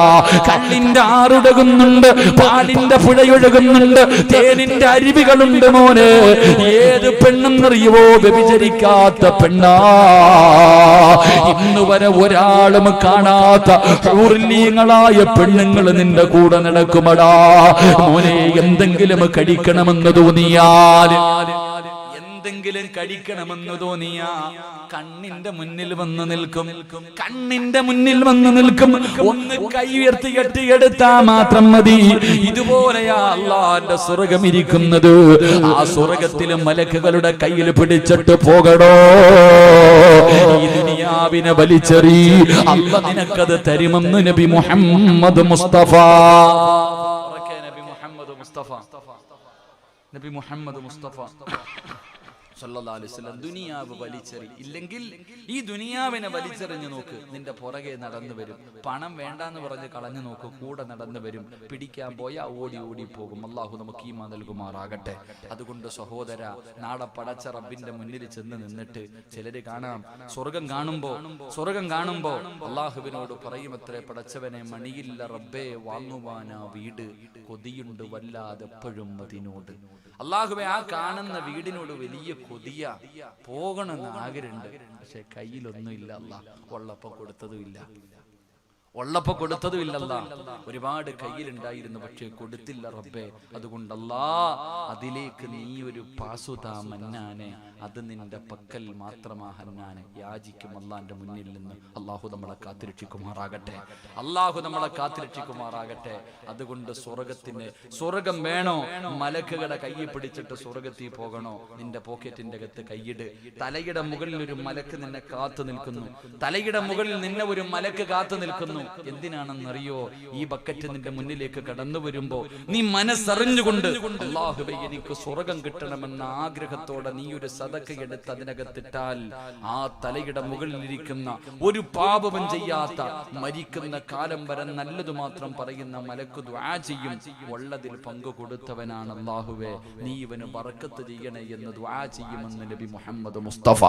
കള്ളിന്റെ ആറൊഴുകുന്നുണ്ട്, പാലിന്റെ പുഴയൊഴുകുന്നുണ്ട്, തേനിന്റെ അരുവികളുണ്ട് മോനെ. ഏത് പെണ്ണെന്നറിയുവോ? വ്യഭിചരിക്കാത്ത പെണ്ണാ. ഇന്ന് വരെ ഒരാളും കാണാത്ത ഹൂറിലീങ്ങളായ പെണ്ണുങ്ങൾ നിന്റെ കൂടെ നടക്കുമടാ മോനെ. എന്തെങ്കിലും കഴിക്കണമെന്ന് തോന്നിയാൽ, എന്തെങ്കിലും കഴിക്കണമെന്ന് തോന്നിയാ കണ്ണിന്റെ മുന്നിൽ വന്ന് നിൽക്കും, കണ്ണിന്റെ മുന്നിൽ വന്ന് നിൽക്കും. ഒന്ന് കൈ ഉയർത്തി കെട്ടിയെടുത്താ മാത്രം മതി. ഇതുപോലെയാ അല്ലാഹുവിന്റെ സ്വർഗ്ഗം ഇരിക്കുന്നത്. ആ സ്വർഗ്ഗത്തിലെ മലക്കുകളുടെ കയ്യിൽ പിടിച്ചിട്ട് പോകടോ. ഈ ദുനിയാവിനെ വലിച്ചെറി, അല്ലാഹ് നിനക്കത് തരുമെന്ന് നബി മുഹമ്മദ് മുസ്തഫ. നബി മുഹമ്മദ് മുസ്തഫ, നബി മുഹമ്മദ് മുസ്തഫ സല്ലല്ലാഹു അലൈഹി വസല്ലം ദുനിയാവ് വലിച്ചെറി. ഇല്ലെങ്കിൽ ഈ ദുനിയാവിനെ വലിച്ചെറിഞ്ഞു നോക്ക്, നിന്റെ പുറകെ നടന്നു വരും. പണം വേണ്ടാന്ന് പറഞ്ഞ് കളഞ്ഞു നോക്ക്, കൂടെ നടന്നു വരും. പിടിക്കാൻ പോയാ ഓടി ഓടി പോകും. അല്ലാഹു നമുക്ക് ഈമാൻ നൽകുമാറാകട്ടെ. അതുകൊണ്ട് സഹോദര, നാളെ പടച്ച റബ്ബിന്റെ മുന്നിൽ ചെന്ന് നിന്നിട്ട് ചിലര് കാണാം, സ്വർഗം കാണുമ്പോ അല്ലാഹുവിനോട് പറയുമത്രേ, പടച്ചവനെ മണിയില്ല റബ്ബേ വാങ്ങുവാനാ വീട്, കൊതിയുണ്ട് വല്ലാതെ എപ്പോഴും അതിനോട്. അല്ലാഹുവേ, ആ കാണുന്ന വീടിനോട് വലിയ കൊതിയ, പോകണമെന്ന് ആഗ്രഹമുണ്ട്, പക്ഷെ കയ്യിലൊന്നുമില്ല. അല്ലാഹ് ഉള്ളപ്പോ കൊടുത്തതുമില്ല. ഒരുപാട് കയ്യിലുണ്ടായിരുന്നു, പക്ഷെ കൊടുത്തില്ല റബ്ബേ. അതുകൊണ്ടല്ലാ, അതിലേക്ക് നീ ഒരു പാസുതാ മന്നാനെ, അത് നിന്റെ പക്കൽ മാത്രമാ ഹന്നാനെ. യാചിക്കും അല്ലാഹുവിന്റെ മുന്നിൽ നിന്ന്. അല്ലാഹു നമ്മളെ കാത്തിരക്ഷിക്കുമാറാകട്ടെ, അല്ലാഹു നമ്മളെ കാത്തിരക്ഷിക്കുമാറാകട്ടെ. അതുകൊണ്ട് സ്വർഗം വേണോ? മലക്കുകളുടെ കയ്യിൽ പിടിച്ചിട്ട് സ്വർഗത്തിൽ പോകണോ? നിന്റെ പോക്കറ്റിന്റെ അകത്ത് കൈയിട്. തലയുടെ മുകളിൽ ഒരു മലക്ക് നിന്നെ കാത്തു നിൽക്കുന്നു. തലയുടെ മുകളിൽ നിന്നെ ഒരു മലക്ക് കാത്തു നിൽക്കുന്നു. എന്തിനാണെന്നറിയോ? ഈ ബക്കറ്റ് നിന്റെ മുന്നിലേക്ക് കടന്നു വരുമ്പോ നീ മനസ്സറിഞ്ഞുകൊണ്ട്, അല്ലാഹുവേ, എനിക്ക് സ്വർഗം കിട്ടണമെന്ന ആഗ്രഹത്തോടെ നീ ഒരു സദക്ക എടുത്ത് അതിനകത്തിട്ടാൽ, ആ തലയുടെ മുകളിലിരിക്കുന്ന ഒരു പാപവും ചെയ്യാത്ത, മരിക്കുന്ന കാലം വരെ നല്ലതു മാത്രം പറയുന്ന മലക്ക് ദുആ ചെയ്യും. ഉള്ളതിൽ പങ്കു കൊടുത്തവനാണ് അല്ലാഹുവേ, നീ ഇവന് ബറക്കത്ത് ചെയ്യണേ എന്ന് ദുആ ചെയ്യുമെന്ന് നബി മുഹമ്മദ് മുസ്തഫ.